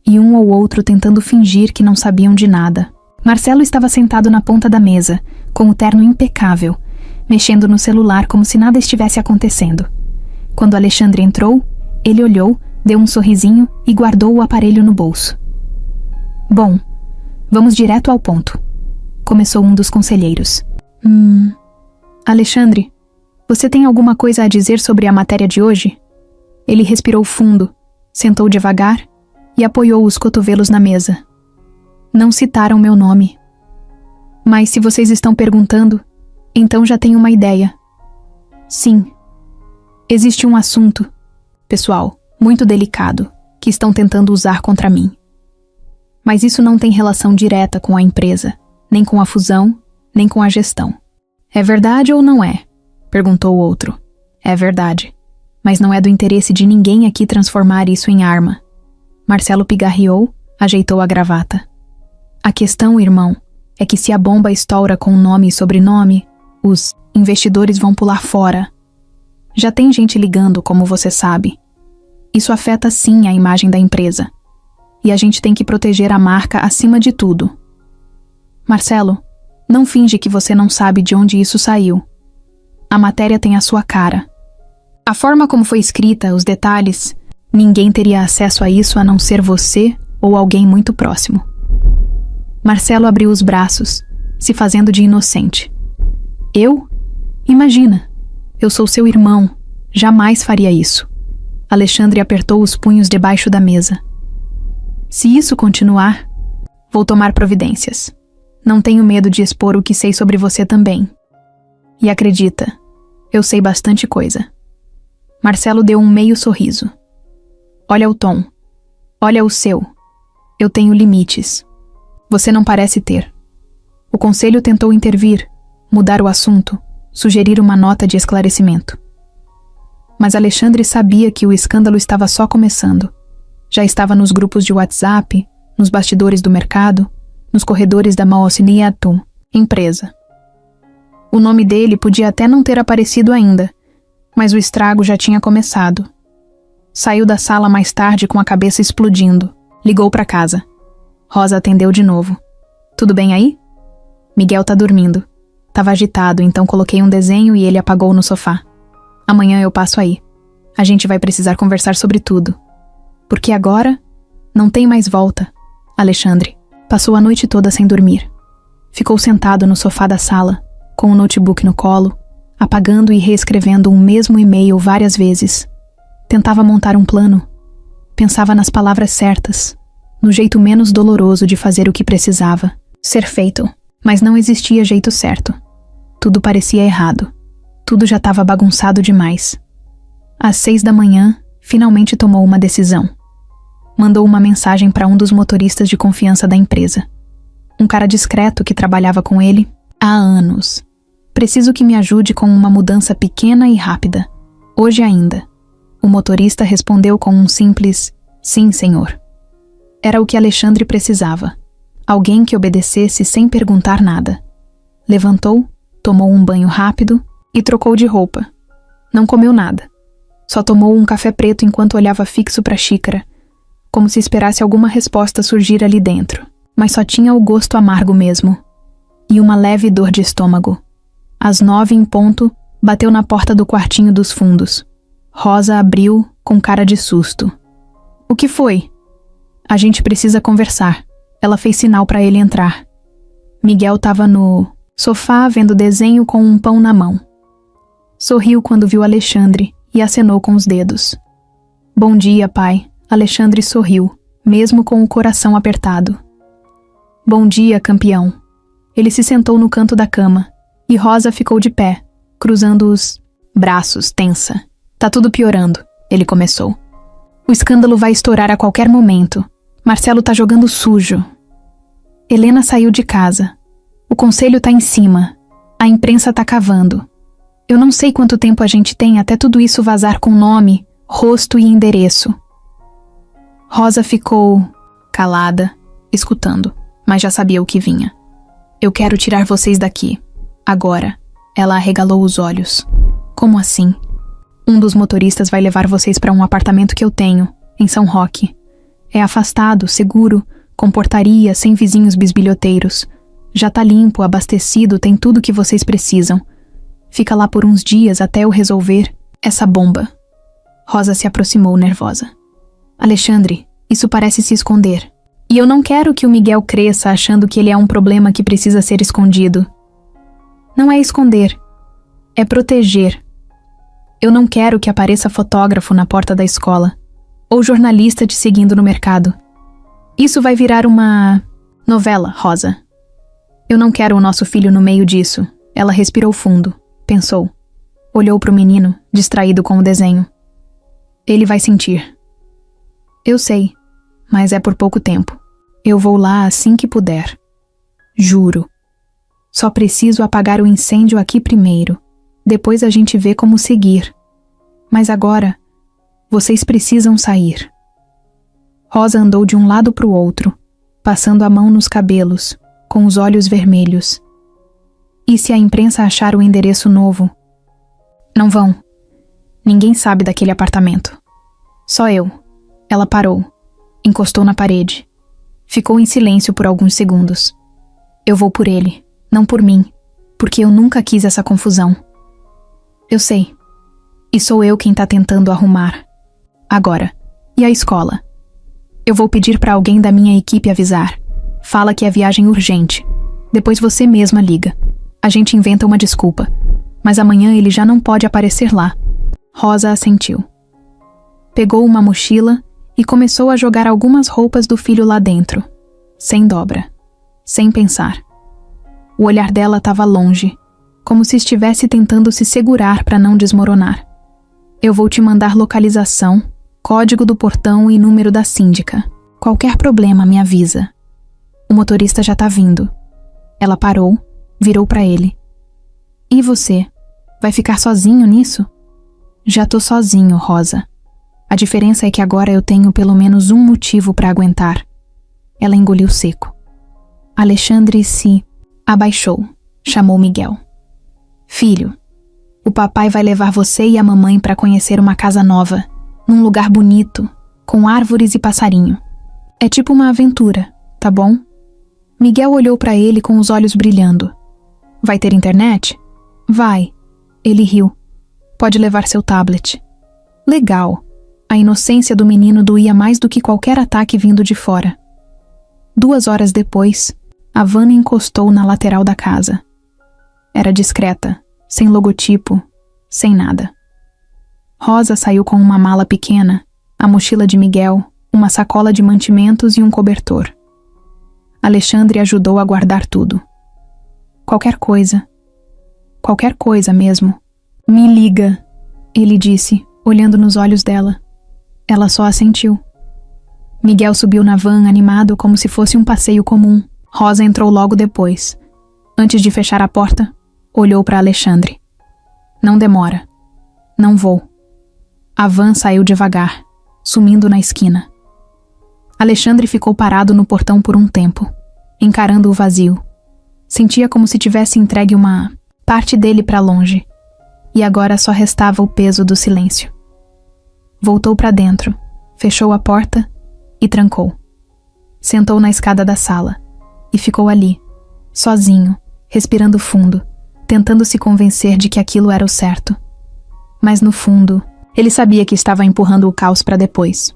e um ou outro tentando fingir que não sabiam de nada. Marcelo estava sentado na ponta da mesa, com o terno impecável, mexendo no celular como se nada estivesse acontecendo. Quando Alexandre entrou, ele olhou, deu um sorrisinho e guardou o aparelho no bolso. Bom, vamos direto ao ponto, começou um dos conselheiros. Alexandre, você tem alguma coisa a dizer sobre a matéria de hoje? Ele respirou fundo, sentou devagar e apoiou os cotovelos na mesa. Não citaram meu nome. Mas se vocês estão perguntando, então já tenho uma ideia. Sim. Existe um assunto, pessoal, muito delicado, que estão tentando usar contra mim. Mas isso não tem relação direta com a empresa, nem com a fusão, nem com a gestão. É verdade ou não é? Perguntou o outro. É verdade. Mas não é do interesse de ninguém aqui transformar isso em arma. Marcelo pigarreou, ajeitou a gravata. A questão, irmão, é que se a bomba estoura com nome e sobrenome, os investidores vão pular fora. Já tem gente ligando, como você sabe. Isso afeta sim a imagem da empresa. E a gente tem que proteger a marca acima de tudo. Marcelo, não finge que você não sabe de onde isso saiu. A matéria tem a sua cara. A forma como foi escrita, os detalhes, ninguém teria acesso a isso a não ser você ou alguém muito próximo. Marcelo abriu os braços, se fazendo de inocente. Eu? Imagina, eu sou seu irmão, jamais faria isso. Alexandre apertou os punhos debaixo da mesa. Se isso continuar, vou tomar providências. Não tenho medo de expor o que sei sobre você também. E acredita, eu sei bastante coisa. Marcelo deu um meio sorriso. Olha o tom. Olha o seu. Eu tenho limites. Você não parece ter. O conselho tentou intervir, mudar o assunto, sugerir uma nota de esclarecimento. Mas Alexandre sabia que o escândalo estava só começando. Já estava nos grupos de WhatsApp, nos bastidores do mercado, nos corredores da Maociniatum, empresa. O nome dele podia até não ter aparecido ainda, mas o estrago já tinha começado. Saiu da sala mais tarde com a cabeça explodindo. Ligou para casa. Rosa atendeu de novo. Tudo bem aí? Miguel tá dormindo. Tava agitado, então coloquei um desenho e ele apagou no sofá. Amanhã eu passo aí. A gente vai precisar conversar sobre tudo. Porque agora não tem mais volta. Alexandre passou a noite toda sem dormir. Ficou sentado no sofá da sala, com o notebook no colo, apagando e reescrevendo um mesmo e-mail várias vezes. Tentava montar um plano. Pensava nas palavras certas, no jeito menos doloroso de fazer o que precisava ser feito, mas não existia jeito certo. Tudo parecia errado. Tudo já estava bagunçado demais. Às 6 da manhã, finalmente tomou uma decisão. Mandou uma mensagem para um dos motoristas de confiança da empresa. Um cara discreto que trabalhava com ele há anos. Preciso que me ajude com uma mudança pequena e rápida. Hoje ainda. O motorista respondeu com um simples "Sim, senhor". Era o que Alexandre precisava. Alguém que obedecesse sem perguntar nada. Levantou, tomou um banho rápido e trocou de roupa. Não comeu nada. Só tomou um café preto enquanto olhava fixo para a xícara, como se esperasse alguma resposta surgir ali dentro. Mas só tinha o gosto amargo mesmo. E uma leve dor de estômago. Às 9 em ponto, bateu na porta do quartinho dos fundos. Rosa abriu com cara de susto. O que foi? A gente precisa conversar. Ela fez sinal para ele entrar. Miguel estava no sofá vendo desenho com um pão na mão. Sorriu quando viu Alexandre e acenou com os dedos. Bom dia, pai. Alexandre sorriu, mesmo com o coração apertado. Bom dia, campeão. Ele se sentou no canto da cama e Rosa ficou de pé, cruzando os braços, tensa. Tá tudo piorando, ele começou. O escândalo vai estourar a qualquer momento. Marcelo tá jogando sujo. Helena saiu de casa. O conselho tá em cima. A imprensa tá cavando. Eu não sei quanto tempo a gente tem até tudo isso vazar com nome, rosto e endereço. Rosa ficou calada, escutando, mas já sabia o que vinha. Eu quero tirar vocês daqui. Agora. Ela arregalou os olhos. Como assim? Um dos motoristas vai levar vocês para um apartamento que eu tenho, em São Roque. É afastado, seguro, com portaria, sem vizinhos bisbilhoteiros. Já tá limpo, abastecido, tem tudo o que vocês precisam. Fica lá por uns dias até eu resolver essa bomba. Rosa se aproximou, nervosa. Alexandre, isso parece se esconder. E eu não quero que o Miguel cresça achando que ele é um problema que precisa ser escondido. Não é esconder. É proteger. Eu não quero que apareça fotógrafo na porta da escola. Ou jornalista te seguindo no mercado. Isso vai virar uma novela, Rosa. Eu não quero o nosso filho no meio disso. Ela respirou fundo. Pensou. Olhou para o menino, distraído com o desenho. Ele vai sentir. Eu sei, mas é por pouco tempo. Eu vou lá assim que puder. Juro. Só preciso apagar o incêndio aqui primeiro. Depois a gente vê como seguir. Mas agora, vocês precisam sair. Rosa andou de um lado para o outro, passando a mão nos cabelos, com os olhos vermelhos. E se a imprensa achar o endereço novo? Não vão. Ninguém sabe daquele apartamento. Só eu. Ela parou. Encostou na parede. Ficou em silêncio por alguns segundos. Eu vou por ele, não por mim, porque eu nunca quis essa confusão. Eu sei. E sou eu quem tá tentando arrumar. Agora. E a escola? Eu vou pedir pra alguém da minha equipe avisar. Fala que é viagem urgente. Depois você mesma liga. A gente inventa uma desculpa. Mas amanhã ele já não pode aparecer lá. Rosa assentiu. Pegou uma mochila e começou a jogar algumas roupas do filho lá dentro. Sem dobra. Sem pensar. O olhar dela estava longe, como se estivesse tentando se segurar para não desmoronar. Eu vou te mandar localização, código do portão e número da síndica. Qualquer problema, me avisa. O motorista já tá vindo. Ela parou, virou para ele. E você? Vai ficar sozinho nisso? Já tô sozinho, Rosa. A diferença é que agora eu tenho pelo menos um motivo para aguentar. Ela engoliu seco. Alexandre se abaixou, chamou Miguel. Filho, o papai vai levar você e a mamãe para conhecer uma casa nova, num lugar bonito, com árvores e passarinho. É tipo uma aventura, tá bom? Miguel olhou para ele com os olhos brilhando. Vai ter internet? Vai. Ele riu. Pode levar seu tablet. Legal. A inocência do menino doía mais do que qualquer ataque vindo de fora. 2 horas depois, a van encostou na lateral da casa. Era discreta, sem logotipo, sem nada. Rosa saiu com uma mala pequena, a mochila de Miguel, uma sacola de mantimentos e um cobertor. Alexandre ajudou a guardar tudo. Qualquer coisa mesmo. Me liga, ele disse, olhando nos olhos dela. Ela só assentiu. Miguel subiu na van animado como se fosse um passeio comum. Rosa entrou logo depois. Antes de fechar a porta, olhou para Alexandre. Não demora. Não vou. A van saiu devagar, sumindo na esquina. Alexandre ficou parado no portão por um tempo, encarando o vazio. Sentia como se tivesse entregue uma parte dele para longe, e agora só restava o peso do silêncio. Voltou para dentro, fechou a porta e trancou. Sentou na escada da sala e ficou ali, sozinho, respirando fundo, tentando se convencer de que aquilo era o certo. Mas no fundo, ele sabia que estava empurrando o caos para depois.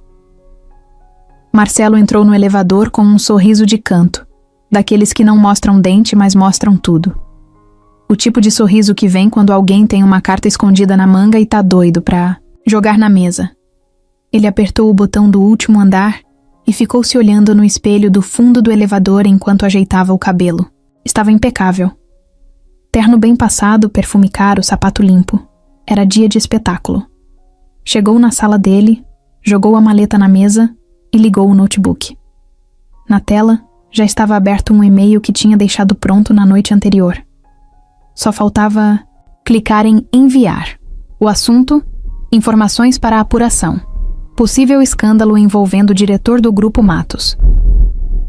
Marcelo entrou no elevador com um sorriso de canto, daqueles que não mostram dente, mas mostram tudo. O tipo de sorriso que vem quando alguém tem uma carta escondida na manga e tá doido pra jogar na mesa. Ele apertou o botão do último andar e ficou se olhando no espelho do fundo do elevador enquanto ajeitava o cabelo. Estava impecável. Terno bem passado, perfume caro, sapato limpo. Era dia de espetáculo. Chegou na sala dele, jogou a maleta na mesa e ligou o notebook. Na tela, Já estava aberto um e-mail que tinha deixado pronto na noite anterior. Só faltava clicar em enviar. O assunto: informações para a apuração. Possível escândalo envolvendo o diretor do Grupo Matos.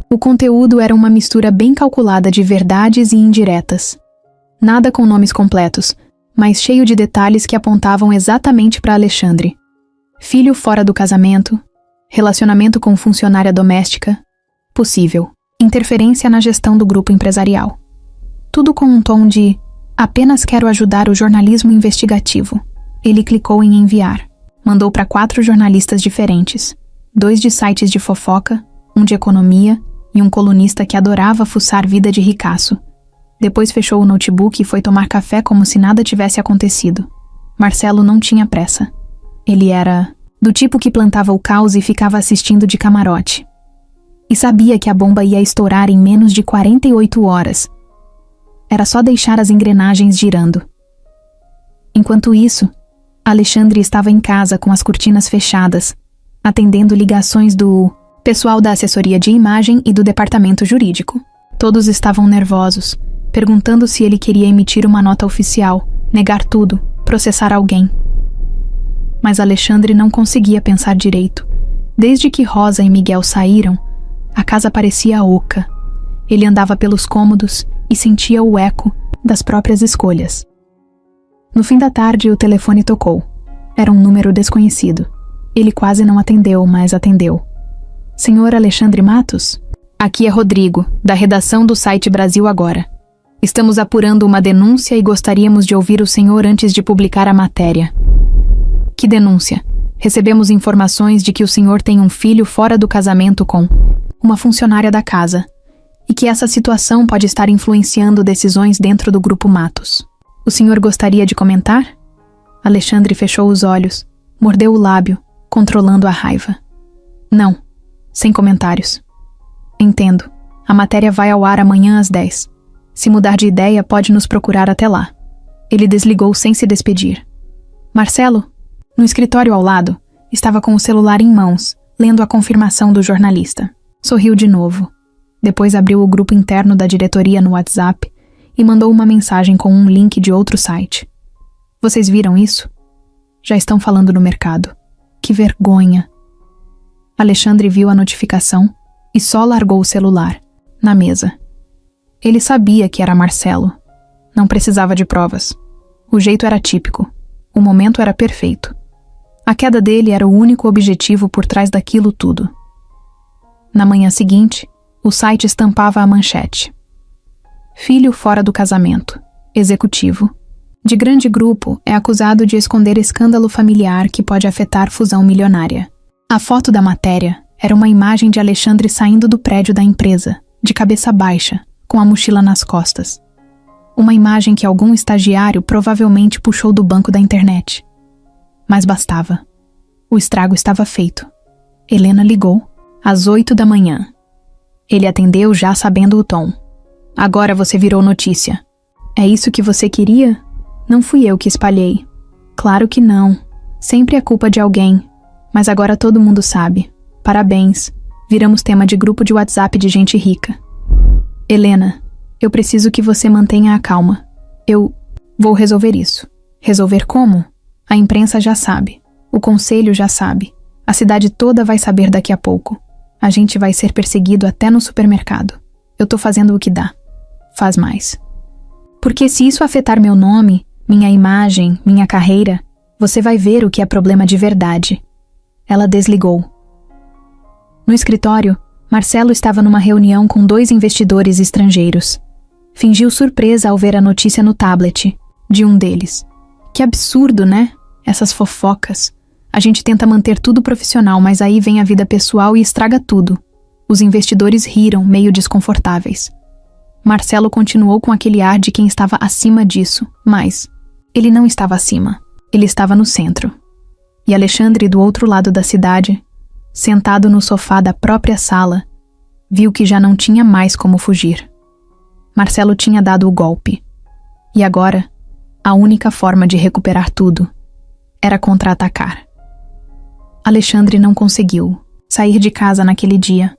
O conteúdo era uma mistura bem calculada de verdades e indiretas. Nada com nomes completos, mas cheio de detalhes que apontavam exatamente para Alexandre. Filho fora do casamento, relacionamento com funcionária doméstica, possível interferência na gestão do grupo empresarial. Tudo com um tom de apenas quero ajudar o jornalismo investigativo. Ele clicou em enviar. Mandou para 4 jornalistas diferentes. 2 de sites de fofoca, um de economia e um colunista que adorava fuçar vida de ricaço. Depois fechou o notebook e foi tomar café como se nada tivesse acontecido. Marcelo não tinha pressa. Ele era do tipo que plantava o caos e ficava assistindo de camarote. E sabia que a bomba ia estourar em menos de 48 horas. Era só deixar as engrenagens girando. Enquanto isso, Alexandre estava em casa com as cortinas fechadas, atendendo ligações do pessoal da assessoria de imagem e do departamento jurídico. Todos estavam nervosos, perguntando se ele queria emitir uma nota oficial, negar tudo, processar alguém. Mas Alexandre não conseguia pensar direito. Desde que Rosa e Miguel saíram, a casa parecia oca. Ele andava pelos cômodos e sentia o eco das próprias escolhas. No fim da tarde, o telefone tocou. Era um número desconhecido. Ele quase não atendeu, mas atendeu. Senhor Alexandre Matos? Aqui é Rodrigo, da redação do site Brasil Agora. Estamos apurando uma denúncia e gostaríamos de ouvir o senhor antes de publicar a matéria. Que denúncia? Recebemos informações de que o senhor tem um filho fora do casamento com uma funcionária da casa, e que essa situação pode estar influenciando decisões dentro do Grupo Matos. O senhor gostaria de comentar? Alexandre fechou os olhos, mordeu o lábio, controlando a raiva. Não, sem comentários. Entendo. A matéria vai ao ar amanhã às 10. Se mudar de ideia, pode nos procurar até lá. Ele desligou sem se despedir. Marcelo, no escritório ao lado, estava com o celular em mãos, lendo a confirmação do jornalista. Sorriu de novo. Depois abriu o grupo interno da diretoria no WhatsApp e mandou uma mensagem com um link de outro site. Vocês viram isso? Já estão falando no mercado. Que vergonha! Alexandre viu a notificação e só largou o celular, na mesa. Ele sabia que era Marcelo. Não precisava de provas. O jeito era típico. O momento era perfeito. A queda dele era o único objetivo por trás daquilo tudo. Na manhã seguinte, o site estampava a manchete. Filho fora do casamento. Executivo. De grande grupo, é acusado de esconder escândalo familiar que pode afetar fusão milionária. A foto da matéria era uma imagem de Alexandre saindo do prédio da empresa, de cabeça baixa, com a mochila nas costas. Uma imagem que algum estagiário provavelmente puxou do banco da internet. Mas bastava. O estrago estava feito. Helena ligou, às 8 da manhã. Ele atendeu já sabendo o tom. Agora você virou notícia. É isso que você queria? Não fui eu que espalhei. Claro que não. Sempre é culpa de alguém. Mas agora todo mundo sabe. Parabéns. Viramos tema de grupo de WhatsApp de gente rica. Helena, eu preciso que você mantenha a calma. Eu vou resolver isso. Resolver como? A imprensa já sabe. O conselho já sabe. A cidade toda vai saber daqui a pouco. A gente vai ser perseguido até no supermercado. Eu tô fazendo o que dá. Faz mais. Porque se isso afetar meu nome, minha imagem, minha carreira, você vai ver o que é problema de verdade. Ela desligou. No escritório, Marcelo estava numa reunião com 2 investidores estrangeiros. Fingiu surpresa ao ver a notícia no tablet de um deles. Que absurdo, né? Essas fofocas. A gente tenta manter tudo profissional, mas aí vem a vida pessoal e estraga tudo. Os investidores riram, meio desconfortáveis. Marcelo continuou com aquele ar de quem estava acima disso, mas ele não estava acima. Ele estava no centro. E Alexandre, do outro lado da cidade, sentado no sofá da própria sala, viu que já não tinha mais como fugir. Marcelo tinha dado o golpe. E agora, a única forma de recuperar tudo era contra-atacar. Alexandre não conseguiu sair de casa naquele dia.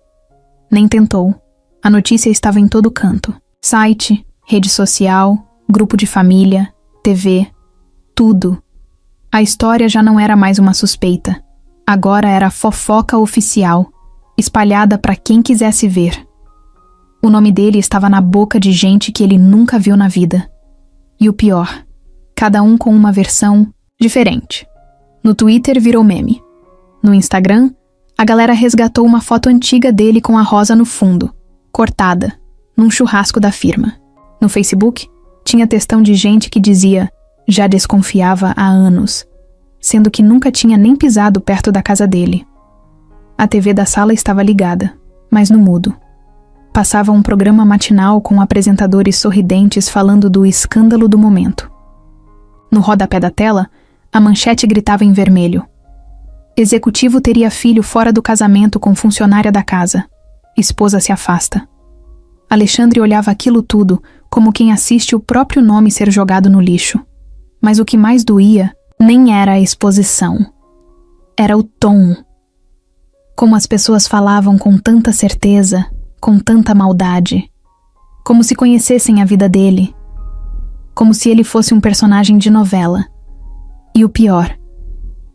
Nem tentou. A notícia estava em todo canto. Site, rede social, grupo de família, TV, tudo. A história já não era mais uma suspeita. Agora era fofoca oficial, espalhada para quem quisesse ver. O nome dele estava na boca de gente que ele nunca viu na vida. E o pior, cada um com uma versão diferente. No Twitter virou meme. No Instagram, a galera resgatou uma foto antiga dele com a rosa no fundo, cortada, num churrasco da firma. No Facebook, tinha textão de gente que dizia já desconfiava há anos, sendo que nunca tinha nem pisado perto da casa dele. A TV da sala estava ligada, mas no mudo. Passava um programa matinal com apresentadores sorridentes falando do escândalo do momento. No rodapé da tela, a manchete gritava em vermelho: executivo teria filho fora do casamento com funcionária da casa. Esposa se afasta. Alexandre olhava aquilo tudo como quem assiste o próprio nome ser jogado no lixo. Mas o que mais doía nem era a exposição. Era o tom. Como as pessoas falavam com tanta certeza, com tanta maldade. Como se conhecessem a vida dele. Como se ele fosse um personagem de novela. E o pior,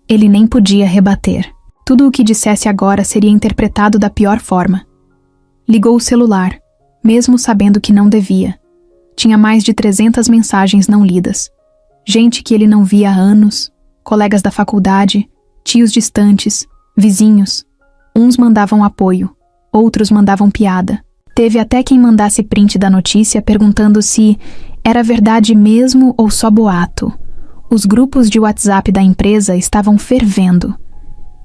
ele nem podia rebater. Tudo o que dissesse agora seria interpretado da pior forma. Ligou o celular, mesmo sabendo que não devia. Tinha mais de 300 mensagens não lidas. Gente que ele não via há anos, colegas da faculdade, tios distantes, vizinhos. Uns mandavam apoio, outros mandavam piada. Teve até quem mandasse print da notícia perguntando se era verdade mesmo ou só boato. Os grupos de WhatsApp da empresa estavam fervendo.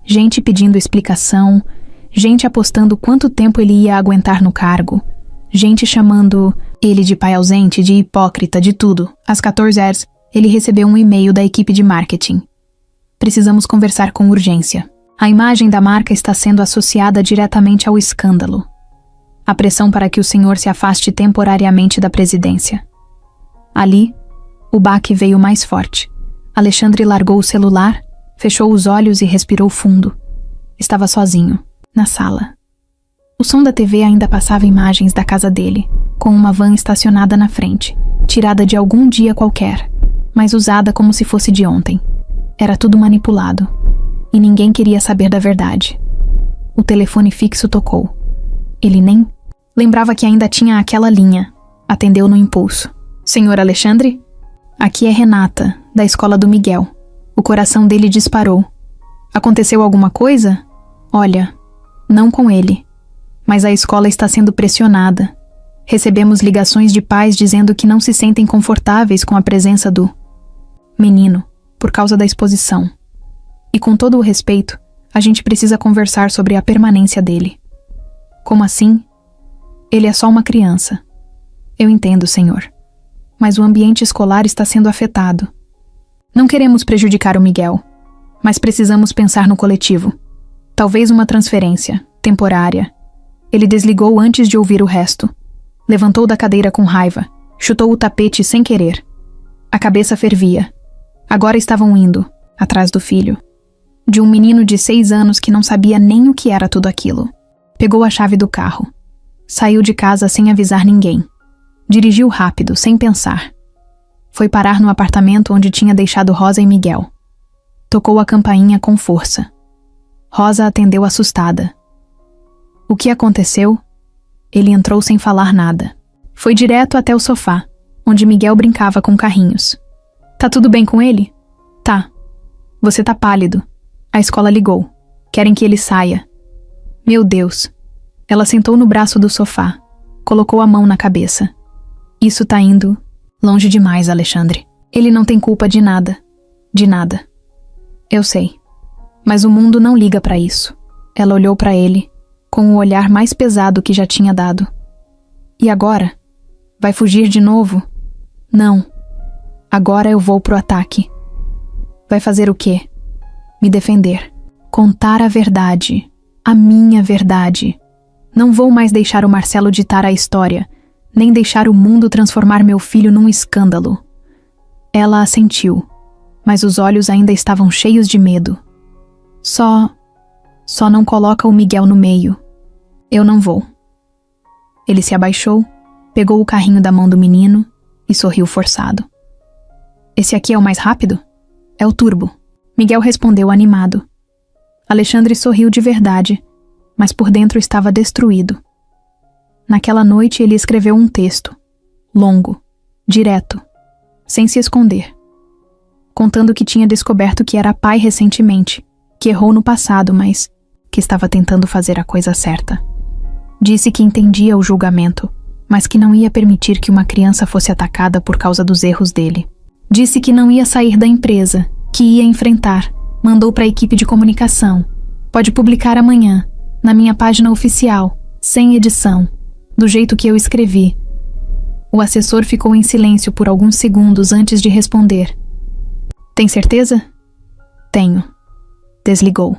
Gente pedindo explicação, gente apostando quanto tempo ele ia aguentar no cargo, gente chamando ele de pai ausente, de hipócrita, de tudo. Às 14h, ele recebeu um e-mail da equipe de marketing. Precisamos conversar com urgência. A imagem da marca está sendo associada diretamente ao escândalo. A pressão para que o senhor se afaste temporariamente da presidência. Ali, o baque veio mais forte. Alexandre largou o celular, fechou os olhos e respirou fundo. Estava sozinho, na sala. O som da TV ainda passava imagens da casa dele, com uma van estacionada na frente, tirada de algum dia qualquer, mas usada como se fosse de ontem. Era tudo manipulado, e ninguém queria saber da verdade. O telefone fixo tocou. Ele nem lembrava que ainda tinha aquela linha. Atendeu no impulso. Senhor Alexandre? Aqui é Renata, da escola do Miguel. O coração dele disparou. Aconteceu alguma coisa? Olha, não com ele. Mas a escola está sendo pressionada. Recebemos ligações de pais dizendo que não se sentem confortáveis com a presença do menino, por causa da exposição. E com todo o respeito, a gente precisa conversar sobre a permanência dele. Como assim? Ele é só uma criança. Eu entendo, senhor. Mas o ambiente escolar está sendo afetado. Não queremos prejudicar o Miguel, mas precisamos pensar no coletivo. Talvez uma transferência, temporária. Ele desligou antes de ouvir o resto. Levantou da cadeira com raiva, chutou o tapete sem querer. A cabeça fervia. Agora estavam indo, atrás do filho. De um menino de 6 anos que não sabia nem o que era tudo aquilo. Pegou a chave do carro. Saiu de casa sem avisar ninguém. Dirigiu rápido, sem pensar. Foi parar no apartamento onde tinha deixado Rosa e Miguel. Tocou a campainha com força. Rosa atendeu assustada. O que aconteceu? Ele entrou sem falar nada. Foi direto até o sofá, onde Miguel brincava com carrinhos. Tá tudo bem com ele? Tá. Você tá pálido. A escola ligou. Querem que ele saia. Meu Deus. Ela sentou no braço do sofá. Colocou a mão na cabeça. Isso tá indo longe demais, Alexandre. Ele não tem culpa de nada. De nada. Eu sei. Mas o mundo não liga pra isso. Ela olhou pra ele, com o olhar mais pesado que já tinha dado. E agora? Vai fugir de novo? Não. Agora eu vou pro ataque. Vai fazer o quê? Me defender. Contar a verdade. A minha verdade. Não vou mais deixar o Marcelo ditar a história, nem deixar o mundo transformar meu filho num escândalo. Ela assentiu, mas os olhos ainda estavam cheios de medo. Só não coloca o Miguel no meio. Eu não vou. Ele se abaixou, pegou o carrinho da mão do menino e sorriu forçado. Esse aqui é o mais rápido? É o turbo. Miguel respondeu animado. Alexandre sorriu de verdade, mas por dentro estava destruído. Naquela noite ele escreveu um texto, longo, direto, sem se esconder, contando que tinha descoberto que era pai recentemente, que errou no passado, mas que estava tentando fazer a coisa certa. Disse que entendia o julgamento, mas que não ia permitir que uma criança fosse atacada por causa dos erros dele. Disse que não ia sair da empresa, que ia enfrentar. Mandou para a equipe de comunicação. Pode publicar amanhã, na minha página oficial, sem edição, do jeito que eu escrevi. O assessor ficou em silêncio por alguns segundos antes de responder. Tem certeza? Tenho. Desligou.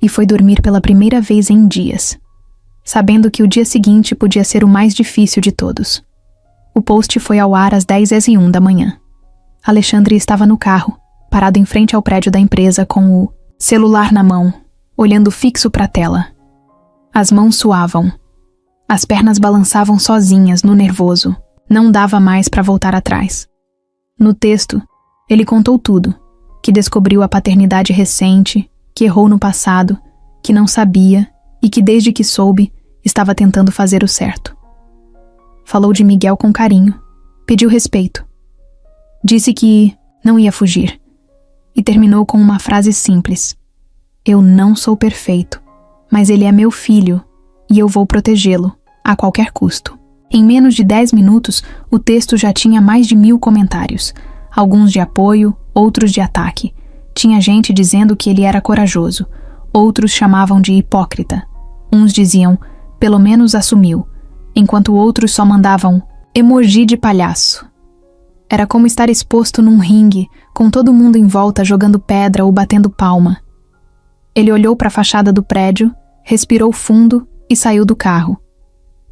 E foi dormir pela primeira vez em dias, sabendo que o dia seguinte podia ser o mais difícil de todos. O post foi ao ar às 10h01 da manhã. Alexandre estava no carro, parado em frente ao prédio da empresa com o celular na mão, olhando fixo para a tela. As mãos suavam. As pernas balançavam sozinhas no nervoso. Não dava mais para voltar atrás. No texto, ele contou tudo, que descobriu a paternidade recente, que errou no passado, que não sabia e que desde que soube, estava tentando fazer o certo. Falou de Miguel com carinho, pediu respeito. Disse que não ia fugir. E terminou com uma frase simples. Eu não sou perfeito, mas ele é meu filho e eu vou protegê-lo, a qualquer custo. Em menos de 10 minutos, o texto já tinha mais de 1000 comentários, alguns de apoio, outros de ataque. Tinha gente dizendo que ele era corajoso, outros chamavam de hipócrita. Uns diziam, pelo menos assumiu, enquanto outros só mandavam emoji de palhaço. Era como estar exposto num ringue, com todo mundo em volta jogando pedra ou batendo palma. Ele olhou para a fachada do prédio, respirou fundo e saiu do carro.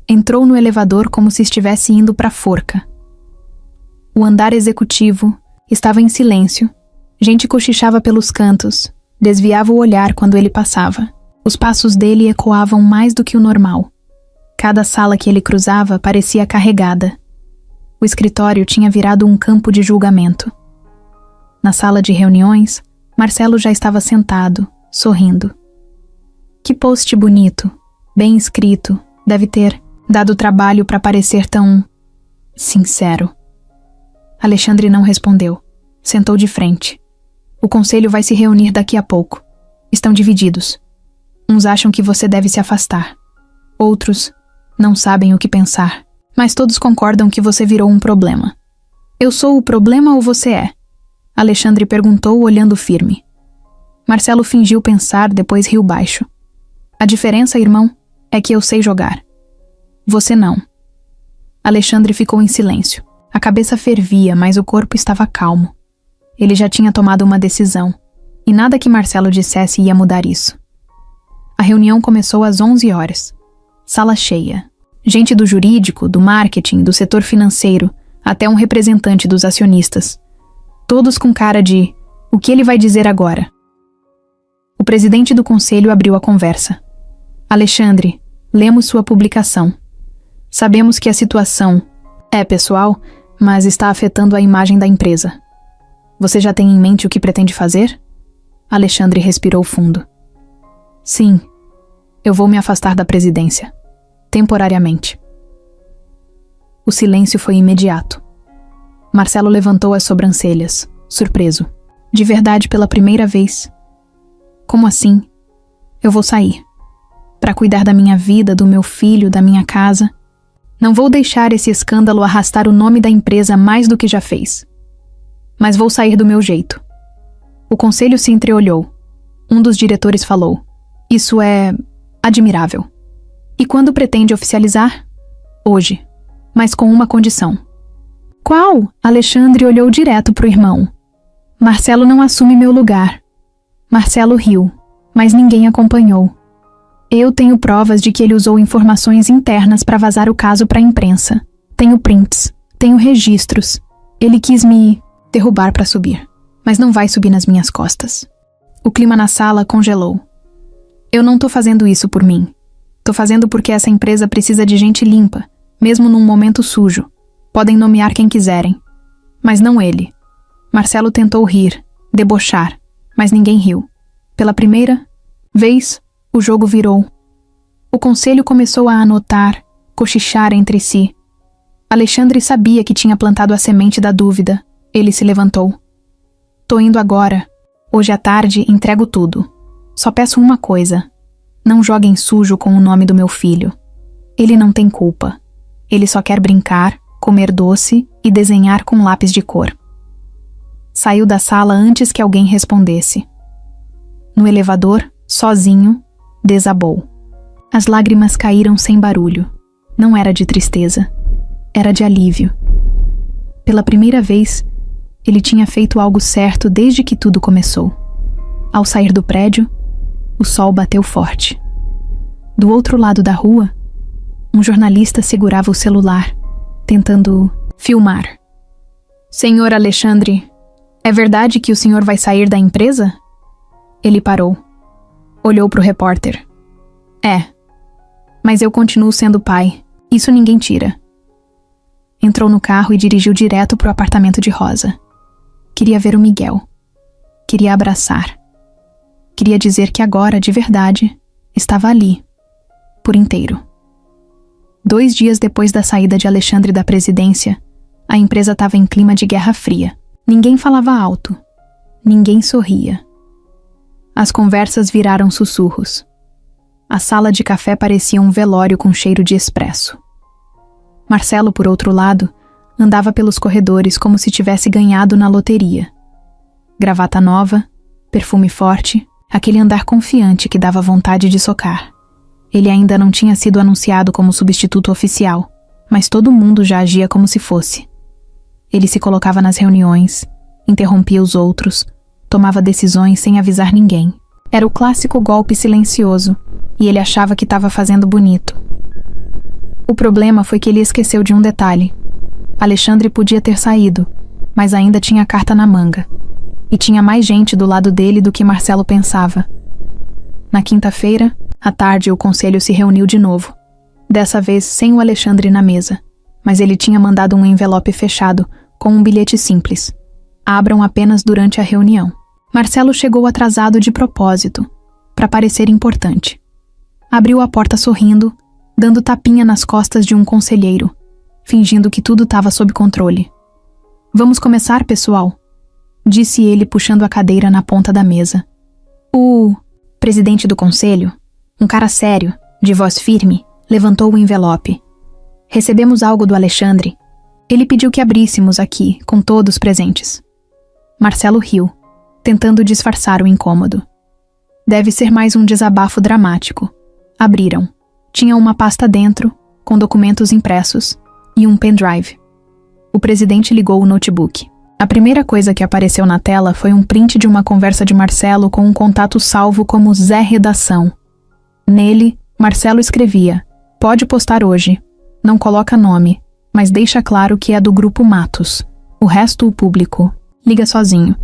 Entrou no elevador como se estivesse indo para a forca. O andar executivo estava em silêncio. Gente cochichava pelos cantos, desviava o olhar quando ele passava. Os passos dele ecoavam mais do que o normal. Cada sala que ele cruzava parecia carregada. O escritório tinha virado um campo de julgamento. Na sala de reuniões, Marcelo já estava sentado, sorrindo. Que post bonito, bem escrito, deve ter dado trabalho para parecer tão sincero. Alexandre não respondeu. Sentou de frente. O conselho vai se reunir daqui a pouco. Estão divididos. Uns acham que você deve se afastar. Outros não sabem o que pensar. Mas todos concordam que você virou um problema. Eu sou o problema ou você é? Alexandre perguntou, olhando firme. Marcelo fingiu pensar, depois riu baixo. A diferença, irmão, é que eu sei jogar. Você não. Alexandre ficou em silêncio. A cabeça fervia, mas o corpo estava calmo. Ele já tinha tomado uma decisão, e nada que Marcelo dissesse ia mudar isso. A reunião começou às 11 horas. Sala cheia. Gente do jurídico, do marketing, do setor financeiro, até um representante dos acionistas. Todos com cara de, o que ele vai dizer agora? O presidente do conselho abriu a conversa. Alexandre, lemos sua publicação. Sabemos que a situação é pessoal, mas está afetando a imagem da empresa. Você já tem em mente o que pretende fazer? Alexandre respirou fundo. Sim, eu vou me afastar da presidência. Temporariamente. O silêncio foi imediato. Marcelo levantou as sobrancelhas, surpreso. De verdade, pela primeira vez. Como assim? Eu vou sair. Para cuidar da minha vida, do meu filho, da minha casa. Não vou deixar esse escândalo arrastar o nome da empresa mais do que já fez. Mas vou sair do meu jeito. O conselho se entreolhou. Um dos diretores falou. Isso é admirável. E quando pretende oficializar? Hoje. Mas com uma condição. Qual? Alexandre olhou direto pro irmão. Marcelo não assume meu lugar. Marcelo riu, mas ninguém acompanhou. Eu tenho provas de que ele usou informações internas para vazar o caso para a imprensa. Tenho prints, tenho registros. Ele quis me derrubar para subir, mas não vai subir nas minhas costas. O clima na sala congelou. Eu não tô fazendo isso por mim. Tô fazendo porque essa empresa precisa de gente limpa, mesmo num momento sujo. Podem nomear quem quiserem. Mas não ele. Marcelo tentou rir, debochar, mas ninguém riu. Pela primeira vez, o jogo virou. O conselho começou a anotar, cochichar entre si. Alexandre sabia que tinha plantado a semente da dúvida. Ele se levantou. Tô indo agora. Hoje à tarde entrego tudo. Só peço uma coisa. Não joguem sujo com o nome do meu filho. Ele não tem culpa. Ele só quer brincar, comer doce e desenhar com lápis de cor. Saiu da sala antes que alguém respondesse. No elevador, sozinho, desabou. As lágrimas caíram sem barulho. Não era de tristeza. Era de alívio. Pela primeira vez, ele tinha feito algo certo desde que tudo começou. Ao sair do prédio, o sol bateu forte. Do outro lado da rua, um jornalista segurava o celular, tentando filmar. Senhor Alexandre, é verdade que o senhor vai sair da empresa? Ele parou. Olhou para o repórter. É. Mas eu continuo sendo pai. Isso ninguém tira. Entrou no carro e dirigiu direto para o apartamento de Rosa. Queria ver o Miguel. Queria abraçar. Queria dizer que agora, de verdade, estava ali. Por inteiro. 2 dias depois da saída de Alexandre da presidência, a empresa estava em clima de guerra fria. Ninguém falava alto. Ninguém sorria. As conversas viraram sussurros. A sala de café parecia um velório com cheiro de expresso. Marcelo, por outro lado, andava pelos corredores como se tivesse ganhado na loteria. Gravata nova, perfume forte, aquele andar confiante que dava vontade de socar. Ele ainda não tinha sido anunciado como substituto oficial, mas todo mundo já agia como se fosse. Ele se colocava nas reuniões, interrompia os outros, tomava decisões sem avisar ninguém. Era o clássico golpe silencioso, e ele achava que estava fazendo bonito. O problema foi que ele esqueceu de um detalhe. Alexandre podia ter saído, mas ainda tinha carta na manga. E tinha mais gente do lado dele do que Marcelo pensava. Na quinta-feira, à tarde, o conselho se reuniu de novo. Dessa vez sem o Alexandre na mesa, mas ele tinha mandado um envelope fechado, com um bilhete simples. Abram apenas durante a reunião. Marcelo chegou atrasado de propósito, para parecer importante. Abriu a porta sorrindo, dando tapinha nas costas de um conselheiro, fingindo que tudo estava sob controle. Vamos começar, pessoal, disse ele puxando a cadeira na ponta da mesa. O presidente do conselho, um cara sério, de voz firme, levantou o envelope. Recebemos algo do Alexandre. Ele pediu que abríssemos aqui, com todos presentes. Marcelo riu, tentando disfarçar o incômodo. Deve ser mais um desabafo dramático. Abriram. Tinha uma pasta dentro, com documentos impressos, e um pendrive. O presidente ligou o notebook. A primeira coisa que apareceu na tela foi um print de uma conversa de Marcelo com um contato salvo como Zé Redação. Nele, Marcelo escrevia: pode postar hoje. Não coloca nome, mas deixa claro que é do grupo Matos. O resto o público. Liga sozinho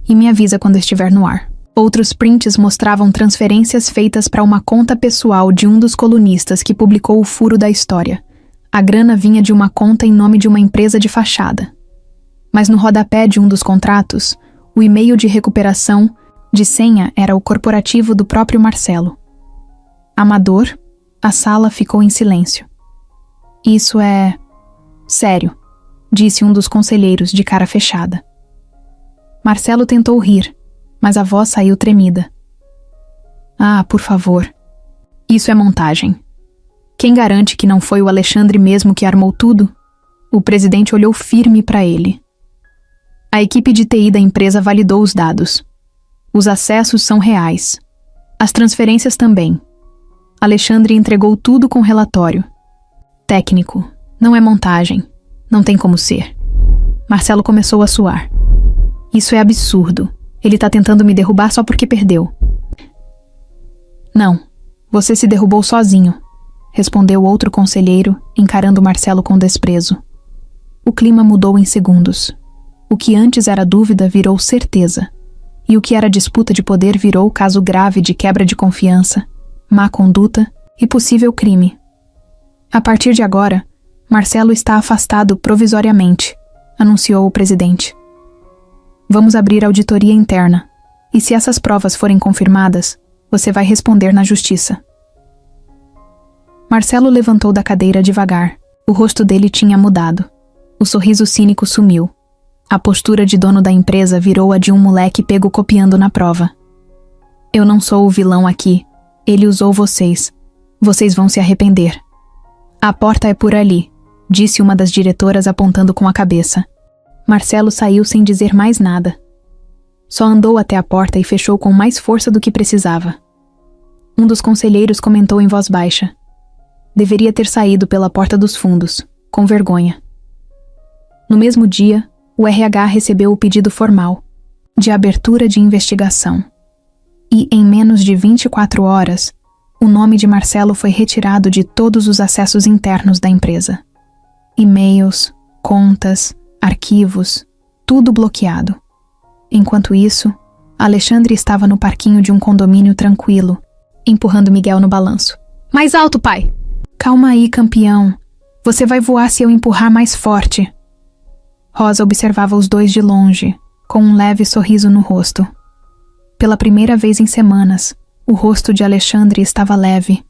e me avisa quando estiver no ar. Outros prints mostravam transferências feitas para uma conta pessoal de um dos colunistas que publicou o furo da história. A grana vinha de uma conta em nome de uma empresa de fachada. Mas no rodapé de um dos contratos, o e-mail de recuperação de senha era o corporativo do próprio Marcelo. Amador, a sala ficou em silêncio. Isso é sério, disse um dos conselheiros de cara fechada. Marcelo tentou rir, mas a voz saiu tremida. Ah, por favor. Isso é montagem. Quem garante que não foi o Alexandre mesmo que armou tudo? O presidente olhou firme para ele. A equipe de TI da empresa validou os dados. Os acessos são reais. As transferências também. Alexandre entregou tudo com relatório. Técnico. Não é montagem. Não tem como ser. Marcelo começou a suar. Isso é absurdo. Ele tá tentando me derrubar só porque perdeu. Não. Você se derrubou sozinho, respondeu outro conselheiro, encarando Marcelo com desprezo. O clima mudou em segundos. O que antes era dúvida virou certeza. E o que era disputa de poder virou caso grave de quebra de confiança, má conduta e possível crime. A partir de agora, Marcelo está afastado provisoriamente, anunciou o presidente. Vamos abrir auditoria interna, e se essas provas forem confirmadas, você vai responder na justiça. Marcelo levantou da cadeira devagar. O rosto dele tinha mudado. O sorriso cínico sumiu. A postura de dono da empresa virou a de um moleque pego copiando na prova. Eu não sou o vilão aqui. Ele usou vocês. Vocês vão se arrepender. A porta é por ali, disse uma das diretoras apontando com a cabeça. Marcelo saiu sem dizer mais nada. Só andou até a porta e fechou com mais força do que precisava. Um dos conselheiros comentou em voz baixa. Deveria ter saído pela porta dos fundos, com vergonha. No mesmo dia, o RH recebeu o pedido formal, de abertura de investigação. E, em menos de 24 horas, o nome de Marcelo foi retirado de todos os acessos internos da empresa. E-mails, contas, arquivos, tudo bloqueado. Enquanto isso, Alexandre estava no parquinho de um condomínio tranquilo, empurrando Miguel no balanço. Mais alto, pai! Calma aí, campeão. Você vai voar se eu empurrar mais forte. Rosa observava os dois de longe, com um leve sorriso no rosto. Pela primeira vez em semanas, o rosto de Alexandre estava leve.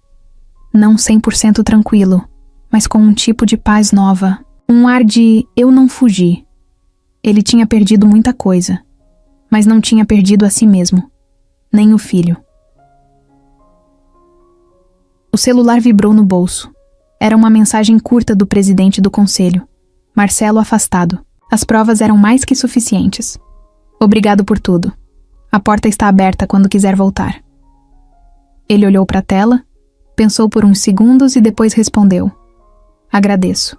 Não 100% tranquilo, mas com um tipo de paz nova. Um ar de eu não fugi. Ele tinha perdido muita coisa, mas não tinha perdido a si mesmo, nem o filho. O celular vibrou no bolso. Era uma mensagem curta do presidente do conselho. Marcelo afastado. As provas eram mais que suficientes. Obrigado por tudo. A porta está aberta quando quiser voltar. Ele olhou para a tela, pensou por uns segundos e depois respondeu. Agradeço.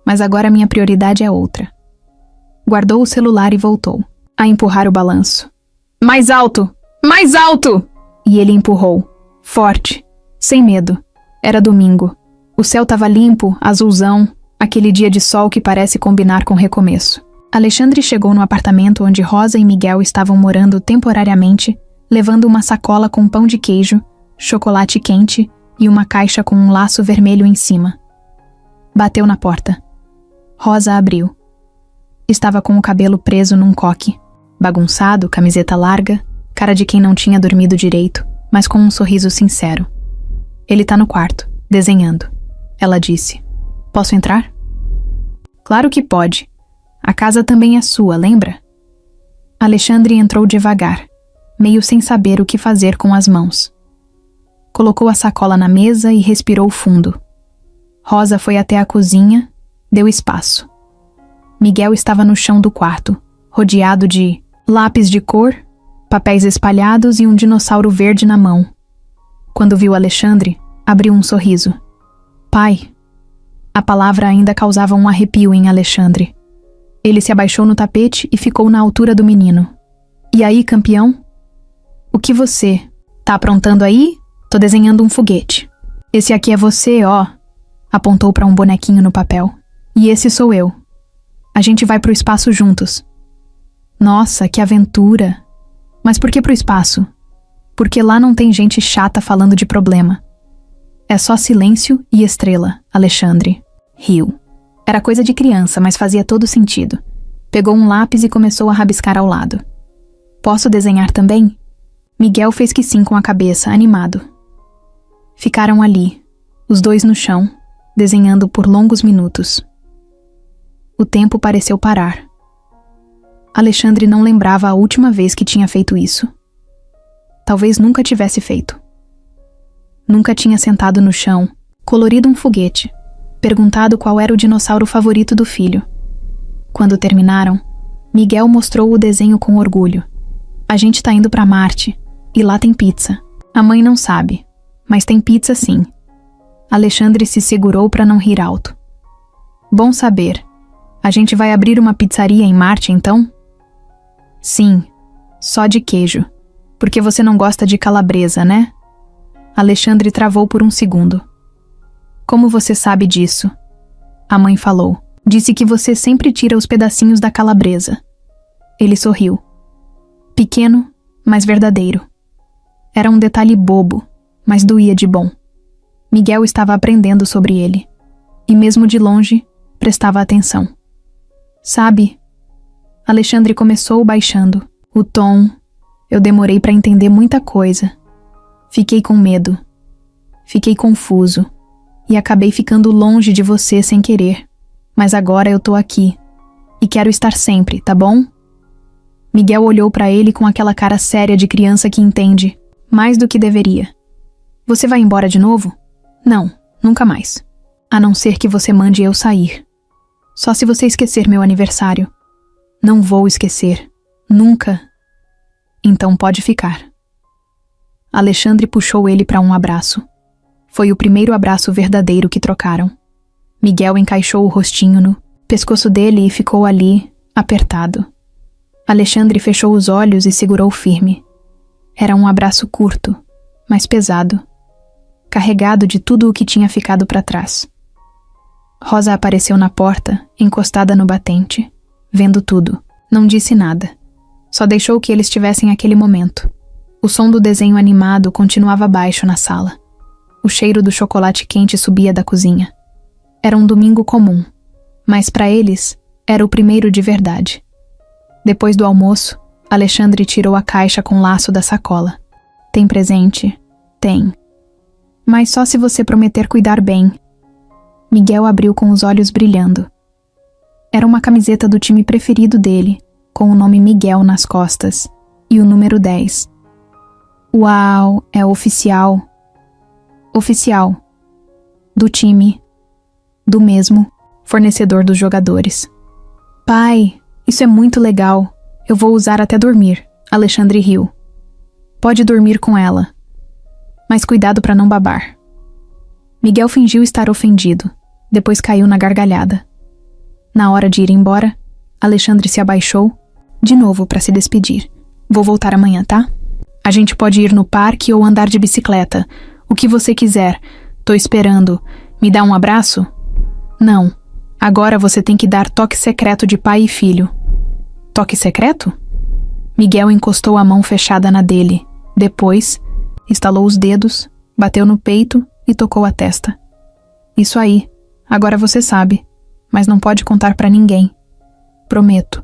Mas agora minha prioridade é outra. Guardou o celular e voltou, a empurrar o balanço. Mais alto! Mais alto! E ele empurrou. Forte. Sem medo. Era domingo. O céu estava limpo, azulzão, aquele dia de sol que parece combinar com recomeço. Alexandre chegou no apartamento onde Rosa e Miguel estavam morando temporariamente, levando uma sacola com pão de queijo, chocolate quente e uma caixa com um laço vermelho em cima. Bateu na porta. Rosa abriu. Estava com o cabelo preso num coque, bagunçado, camiseta larga, cara de quem não tinha dormido direito, mas com um sorriso sincero. Ele tá no quarto, desenhando. Ela disse. Posso entrar? Claro que pode. A casa também é sua, lembra? Alexandre entrou devagar, meio sem saber o que fazer com as mãos. Colocou a sacola na mesa e respirou fundo. Rosa foi até a cozinha, deu espaço. Miguel estava no chão do quarto, rodeado de lápis de cor, papéis espalhados e um dinossauro verde na mão. Quando viu Alexandre, abriu um sorriso. Pai. A palavra ainda causava um arrepio em Alexandre. Ele se abaixou no tapete e ficou na altura do menino. E aí, campeão? O que você? Tá aprontando aí? Tô desenhando um foguete. Esse aqui é você, ó. Apontou para um bonequinho no papel. E esse sou eu. A gente vai pro espaço juntos. Nossa, que aventura. Mas por que pro espaço? Porque lá não tem gente chata falando de problema. É só silêncio e estrela, Alexandre. Riu. Era coisa de criança, mas fazia todo sentido. Pegou um lápis e começou a rabiscar ao lado. Posso desenhar também? Miguel fez que sim com a cabeça, animado. Ficaram ali, os dois no chão, desenhando por longos minutos. O tempo pareceu parar. Alexandre não lembrava a última vez que tinha feito isso. Talvez nunca tivesse feito. Nunca tinha sentado no chão, colorido um foguete, perguntado qual era o dinossauro favorito do filho. Quando terminaram, Miguel mostrou o desenho com orgulho. A gente tá indo pra Marte, e lá tem pizza. A mãe não sabe, mas tem pizza sim. Alexandre se segurou para não rir alto. Bom saber. A gente vai abrir uma pizzaria em Marte, então? Sim, só de queijo. Porque você não gosta de calabresa, né? Alexandre travou por um segundo. Como você sabe disso? A mãe falou. Disse que você sempre tira os pedacinhos da calabresa. Ele sorriu. Pequeno, mas verdadeiro. Era um detalhe bobo, mas doía de bom. Miguel estava aprendendo sobre ele. E mesmo de longe, prestava atenção. Sabe? Alexandre começou baixando. O tom. Eu demorei para entender muita coisa. Fiquei com medo. Fiquei confuso. E acabei ficando longe de você sem querer. Mas agora eu tô aqui. E quero estar sempre, tá bom? Miguel olhou para ele com aquela cara séria de criança que entende, mais do que deveria. Você vai embora de novo? Não, nunca mais. A não ser que você mande eu sair. Só se você esquecer meu aniversário. Não vou esquecer. Nunca. Então pode ficar. Alexandre puxou ele para um abraço. Foi o primeiro abraço verdadeiro que trocaram. Miguel encaixou o rostinho no pescoço dele e ficou ali, apertado. Alexandre fechou os olhos e segurou firme. Era um abraço curto, mas pesado, carregado de tudo o que tinha ficado para trás. Rosa apareceu na porta, encostada no batente, vendo tudo. Não disse nada. Só deixou que eles tivessem aquele momento. O som do desenho animado continuava baixo na sala. O cheiro do chocolate quente subia da cozinha. Era um domingo comum, mas para eles era o primeiro de verdade. Depois do almoço, Alexandre tirou a caixa com laço da sacola. Tem presente? Tem. Mas só se você prometer cuidar bem. Miguel abriu com os olhos brilhando. Era uma camiseta do time preferido dele, com o nome Miguel nas costas, e o número 10. Uau, é oficial. Oficial. Do time. Do mesmo fornecedor dos jogadores. Pai, isso é muito legal. Eu vou usar até dormir. Alexandre riu. Pode dormir com ela. Mas cuidado para não babar. Miguel fingiu estar ofendido. Depois caiu na gargalhada. Na hora de ir embora, Alexandre se abaixou, de novo para se despedir. Vou voltar amanhã, tá? A gente pode ir no parque ou andar de bicicleta. O que você quiser. Tô esperando. Me dá um abraço? Não. Agora você tem que dar toque secreto de pai e filho. Toque secreto? Miguel encostou a mão fechada na dele. Depois, estalou os dedos, bateu no peito e tocou a testa. Isso aí. Agora você sabe. Mas não pode contar pra ninguém. Prometo.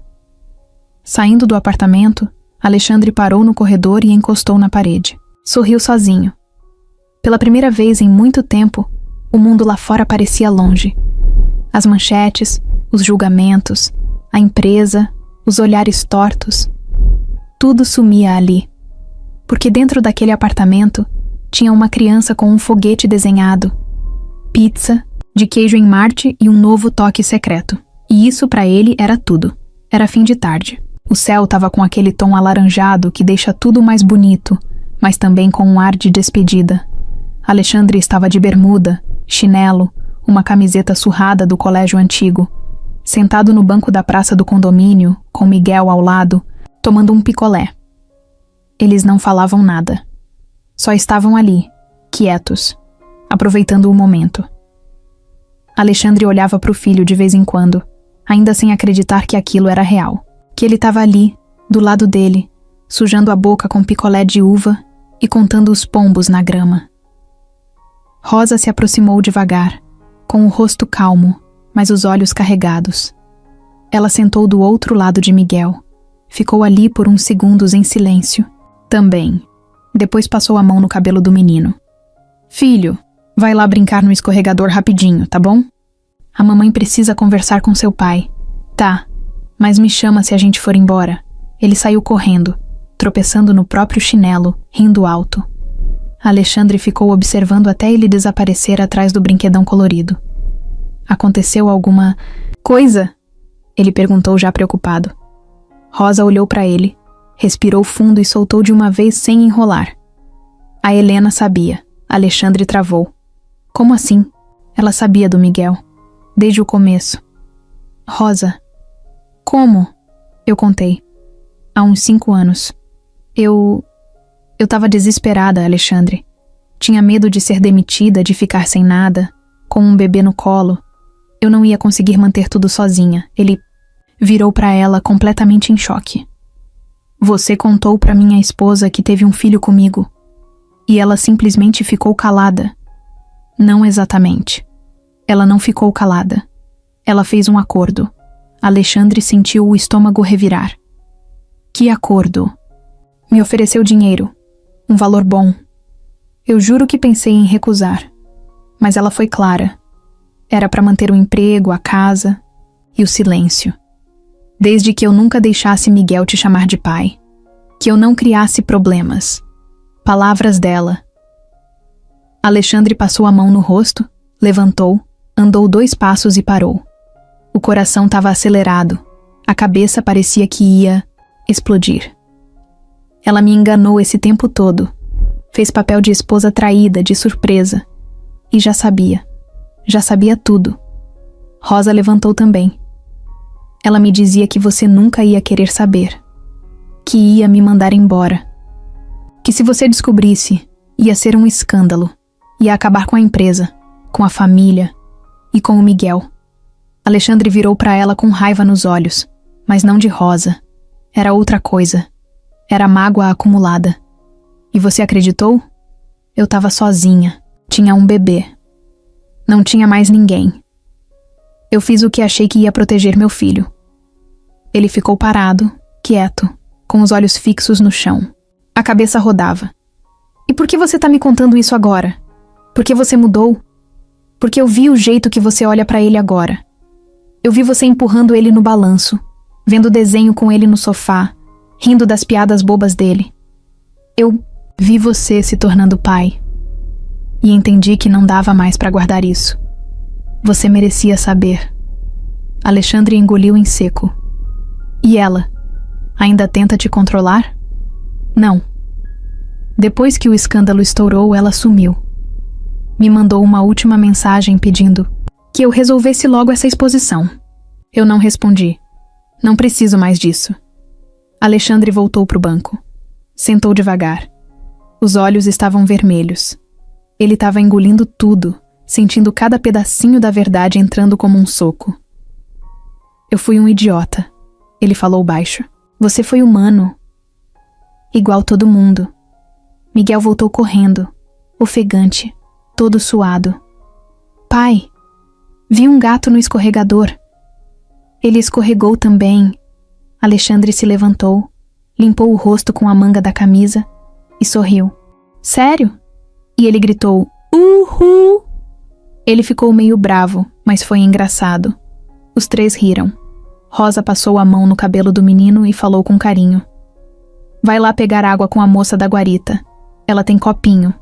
Saindo do apartamento, Alexandre parou no corredor e encostou na parede. Sorriu sozinho. Pela primeira vez em muito tempo, o mundo lá fora parecia longe. As manchetes, os julgamentos, a empresa, os olhares tortos. Tudo sumia ali. Porque dentro daquele apartamento tinha uma criança com um foguete desenhado, pizza, de queijo em Marte e um novo toque secreto. E isso pra ele era tudo. Era fim de tarde. O céu estava com aquele tom alaranjado que deixa tudo mais bonito, mas também com um ar de despedida. Alexandre estava de bermuda, chinelo, uma camiseta surrada do colégio antigo, sentado no banco da praça do condomínio, com Miguel ao lado, tomando um picolé. Eles não falavam nada. Só estavam ali, quietos, aproveitando o momento. Alexandre olhava para o filho de vez em quando, ainda sem acreditar que aquilo era real. Que ele estava ali, do lado dele, sujando a boca com picolé de uva e contando os pombos na grama. Rosa se aproximou devagar, com o rosto calmo, mas os olhos carregados. Ela sentou do outro lado de Miguel. Ficou ali por uns segundos em silêncio. Também. Depois passou a mão no cabelo do menino. Filho, vai lá brincar no escorregador rapidinho, tá bom? A mamãe precisa conversar com seu pai. Tá, mas me chama se a gente for embora. Ele saiu correndo, tropeçando no próprio chinelo, rindo alto. Alexandre ficou observando até ele desaparecer atrás do brinquedão colorido. Aconteceu alguma coisa? Ele perguntou já preocupado. Rosa olhou para ele, respirou fundo e soltou de uma vez sem enrolar. A Helena sabia. Alexandre travou. Como assim? Ela sabia do Miguel. Desde o começo. Rosa. Como? Eu contei. Há uns 5 anos. Eu tava desesperada, Alexandre. Tinha medo de ser demitida, de ficar sem nada, com um bebê no colo. Eu não ia conseguir manter tudo sozinha. Ele virou para ela completamente em choque. Você contou para minha esposa que teve um filho comigo. E ela simplesmente ficou calada. Não exatamente. Ela não ficou calada. Ela fez um acordo. Alexandre sentiu o estômago revirar. Que acordo? Me ofereceu dinheiro. Um valor bom. Eu juro que pensei em recusar. Mas ela foi clara. Era para manter o emprego, a casa e o silêncio. Desde que eu nunca deixasse Miguel te chamar de pai. Que eu não criasse problemas. Palavras dela. Alexandre passou a mão no rosto, levantou, andou 2 passos e parou. O coração estava acelerado. A cabeça parecia que ia explodir. Ela me enganou esse tempo todo. Fez papel de esposa traída, de surpresa. E já sabia. Já sabia tudo. Rosa levantou também. Ela me dizia que você nunca ia querer saber. Que ia me mandar embora. Que se você descobrisse, ia ser um escândalo. Ia acabar com a empresa, com a família e com o Miguel. Alexandre virou para ela com raiva nos olhos, mas não de Rosa. Era outra coisa. Era mágoa acumulada. E você acreditou? Eu estava sozinha. Tinha um bebê. Não tinha mais ninguém. Eu fiz o que achei que ia proteger meu filho. Ele ficou parado, quieto, com os olhos fixos no chão. A cabeça rodava. E por que você tá me contando isso agora? Porque você mudou? Porque eu vi o jeito que você olha pra ele agora. Eu vi você empurrando ele no balanço, vendo desenho com ele no sofá, rindo das piadas bobas dele. Eu vi você se tornando pai. E entendi que não dava mais pra guardar isso. Você merecia saber. Alexandre engoliu em seco. E ela? Ainda tenta te controlar? Não. Depois que o escândalo estourou, ela sumiu. Me mandou uma última mensagem pedindo que eu resolvesse logo essa exposição. Eu não respondi. Não preciso mais disso. Alexandre voltou pro banco. Sentou devagar. Os olhos estavam vermelhos. Ele estava engolindo tudo, sentindo cada pedacinho da verdade entrando como um soco. Eu fui um idiota, ele falou baixo. Você foi humano. Igual todo mundo. Miguel voltou correndo, ofegante, todo suado. Pai, vi um gato no escorregador. Ele escorregou também. Alexandre se levantou, limpou o rosto com a manga da camisa e sorriu. Sério? E ele gritou, uhul! Ele ficou meio bravo, mas foi engraçado. Os 3 riram. Rosa passou a mão no cabelo do menino e falou com carinho. Vai lá pegar água com a moça da guarita. Ela tem copinho.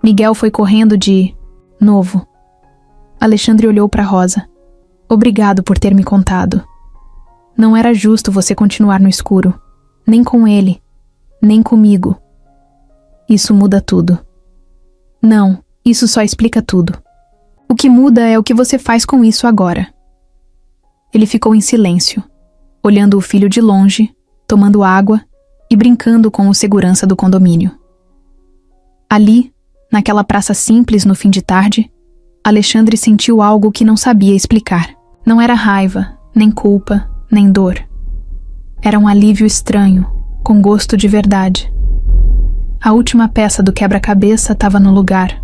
Miguel foi correndo de novo. Alexandre olhou para Rosa. Obrigado por ter me contado. Não era justo você continuar no escuro. Nem com ele. Nem comigo. Isso muda tudo. Não, isso só explica tudo. O que muda é o que você faz com isso agora. Ele ficou em silêncio, olhando o filho de longe, tomando água e brincando com o segurança do condomínio. Ali, naquela praça simples no fim de tarde, Alexandre sentiu algo que não sabia explicar. Não era raiva, nem culpa, nem dor. Era um alívio estranho, com gosto de verdade. A última peça do quebra-cabeça estava no lugar.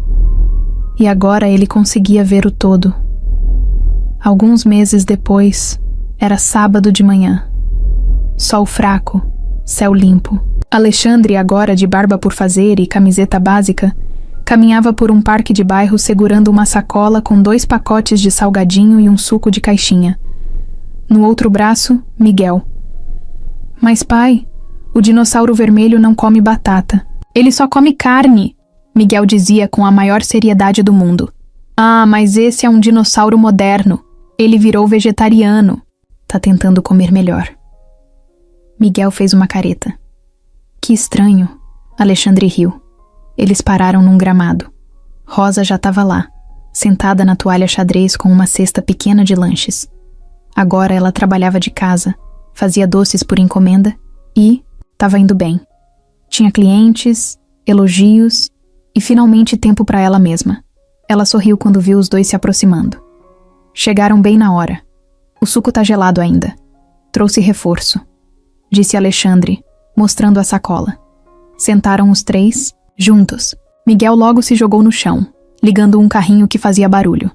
E agora ele conseguia ver o todo. Alguns meses depois, era sábado de manhã. Sol fraco, céu limpo. Alexandre, agora de barba por fazer e camiseta básica, caminhava por um parque de bairro segurando uma sacola com 2 pacotes de salgadinho e um suco de caixinha. No outro braço, Miguel. Mas pai, o dinossauro vermelho não come batata. Ele só come carne, Miguel dizia com a maior seriedade do mundo. Ah, mas esse é um dinossauro moderno. Ele virou vegetariano. Tá tentando comer melhor. Miguel fez uma careta. Que estranho. Alexandre riu. Eles pararam num gramado. Rosa já estava lá, sentada na toalha xadrez com uma cesta pequena de lanches. Agora ela trabalhava de casa, fazia doces por encomenda e estava indo bem. Tinha clientes, elogios e finalmente tempo para ela mesma. Ela sorriu quando viu os 2 se aproximando. Chegaram bem na hora. O suco tá gelado ainda. Trouxe reforço, disse Alexandre, mostrando a sacola. Sentaram os 3, juntos. Miguel logo se jogou no chão, ligando um carrinho que fazia barulho.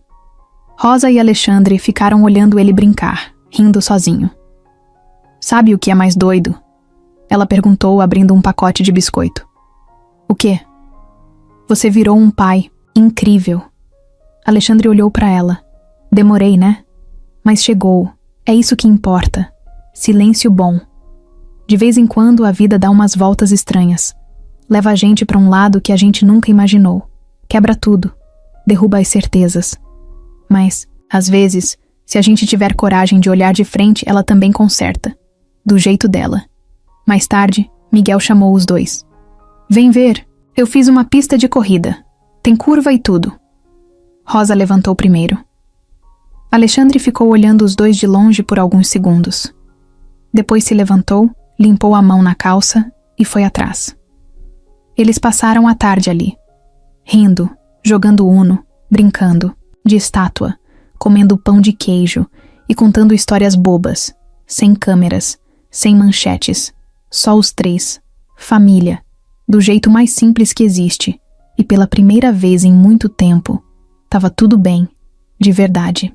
Rosa e Alexandre ficaram olhando ele brincar, rindo sozinho. Sabe o que é mais doido? Ela perguntou, abrindo um pacote de biscoito. O quê? Você virou um pai incrível. Alexandre olhou para ela. Demorei, né? Mas chegou. É isso que importa. Silêncio bom. De vez em quando a vida dá umas voltas estranhas. Leva a gente para um lado que a gente nunca imaginou. Quebra tudo. Derruba as certezas. Mas, às vezes, se a gente tiver coragem de olhar de frente, ela também conserta. Do jeito dela. Mais tarde, Miguel chamou os dois. Vem ver, eu fiz uma pista de corrida. Tem curva e tudo. Rosa levantou primeiro. Alexandre ficou olhando os dois de longe por alguns segundos. Depois se levantou, limpou a mão na calça e foi atrás. Eles passaram a tarde ali. Rindo, jogando uno, brincando, de estátua, comendo pão de queijo e contando histórias bobas, sem câmeras, sem manchetes, só os três, família, do jeito mais simples que existe, e pela primeira vez em muito tempo, tava tudo bem, de verdade.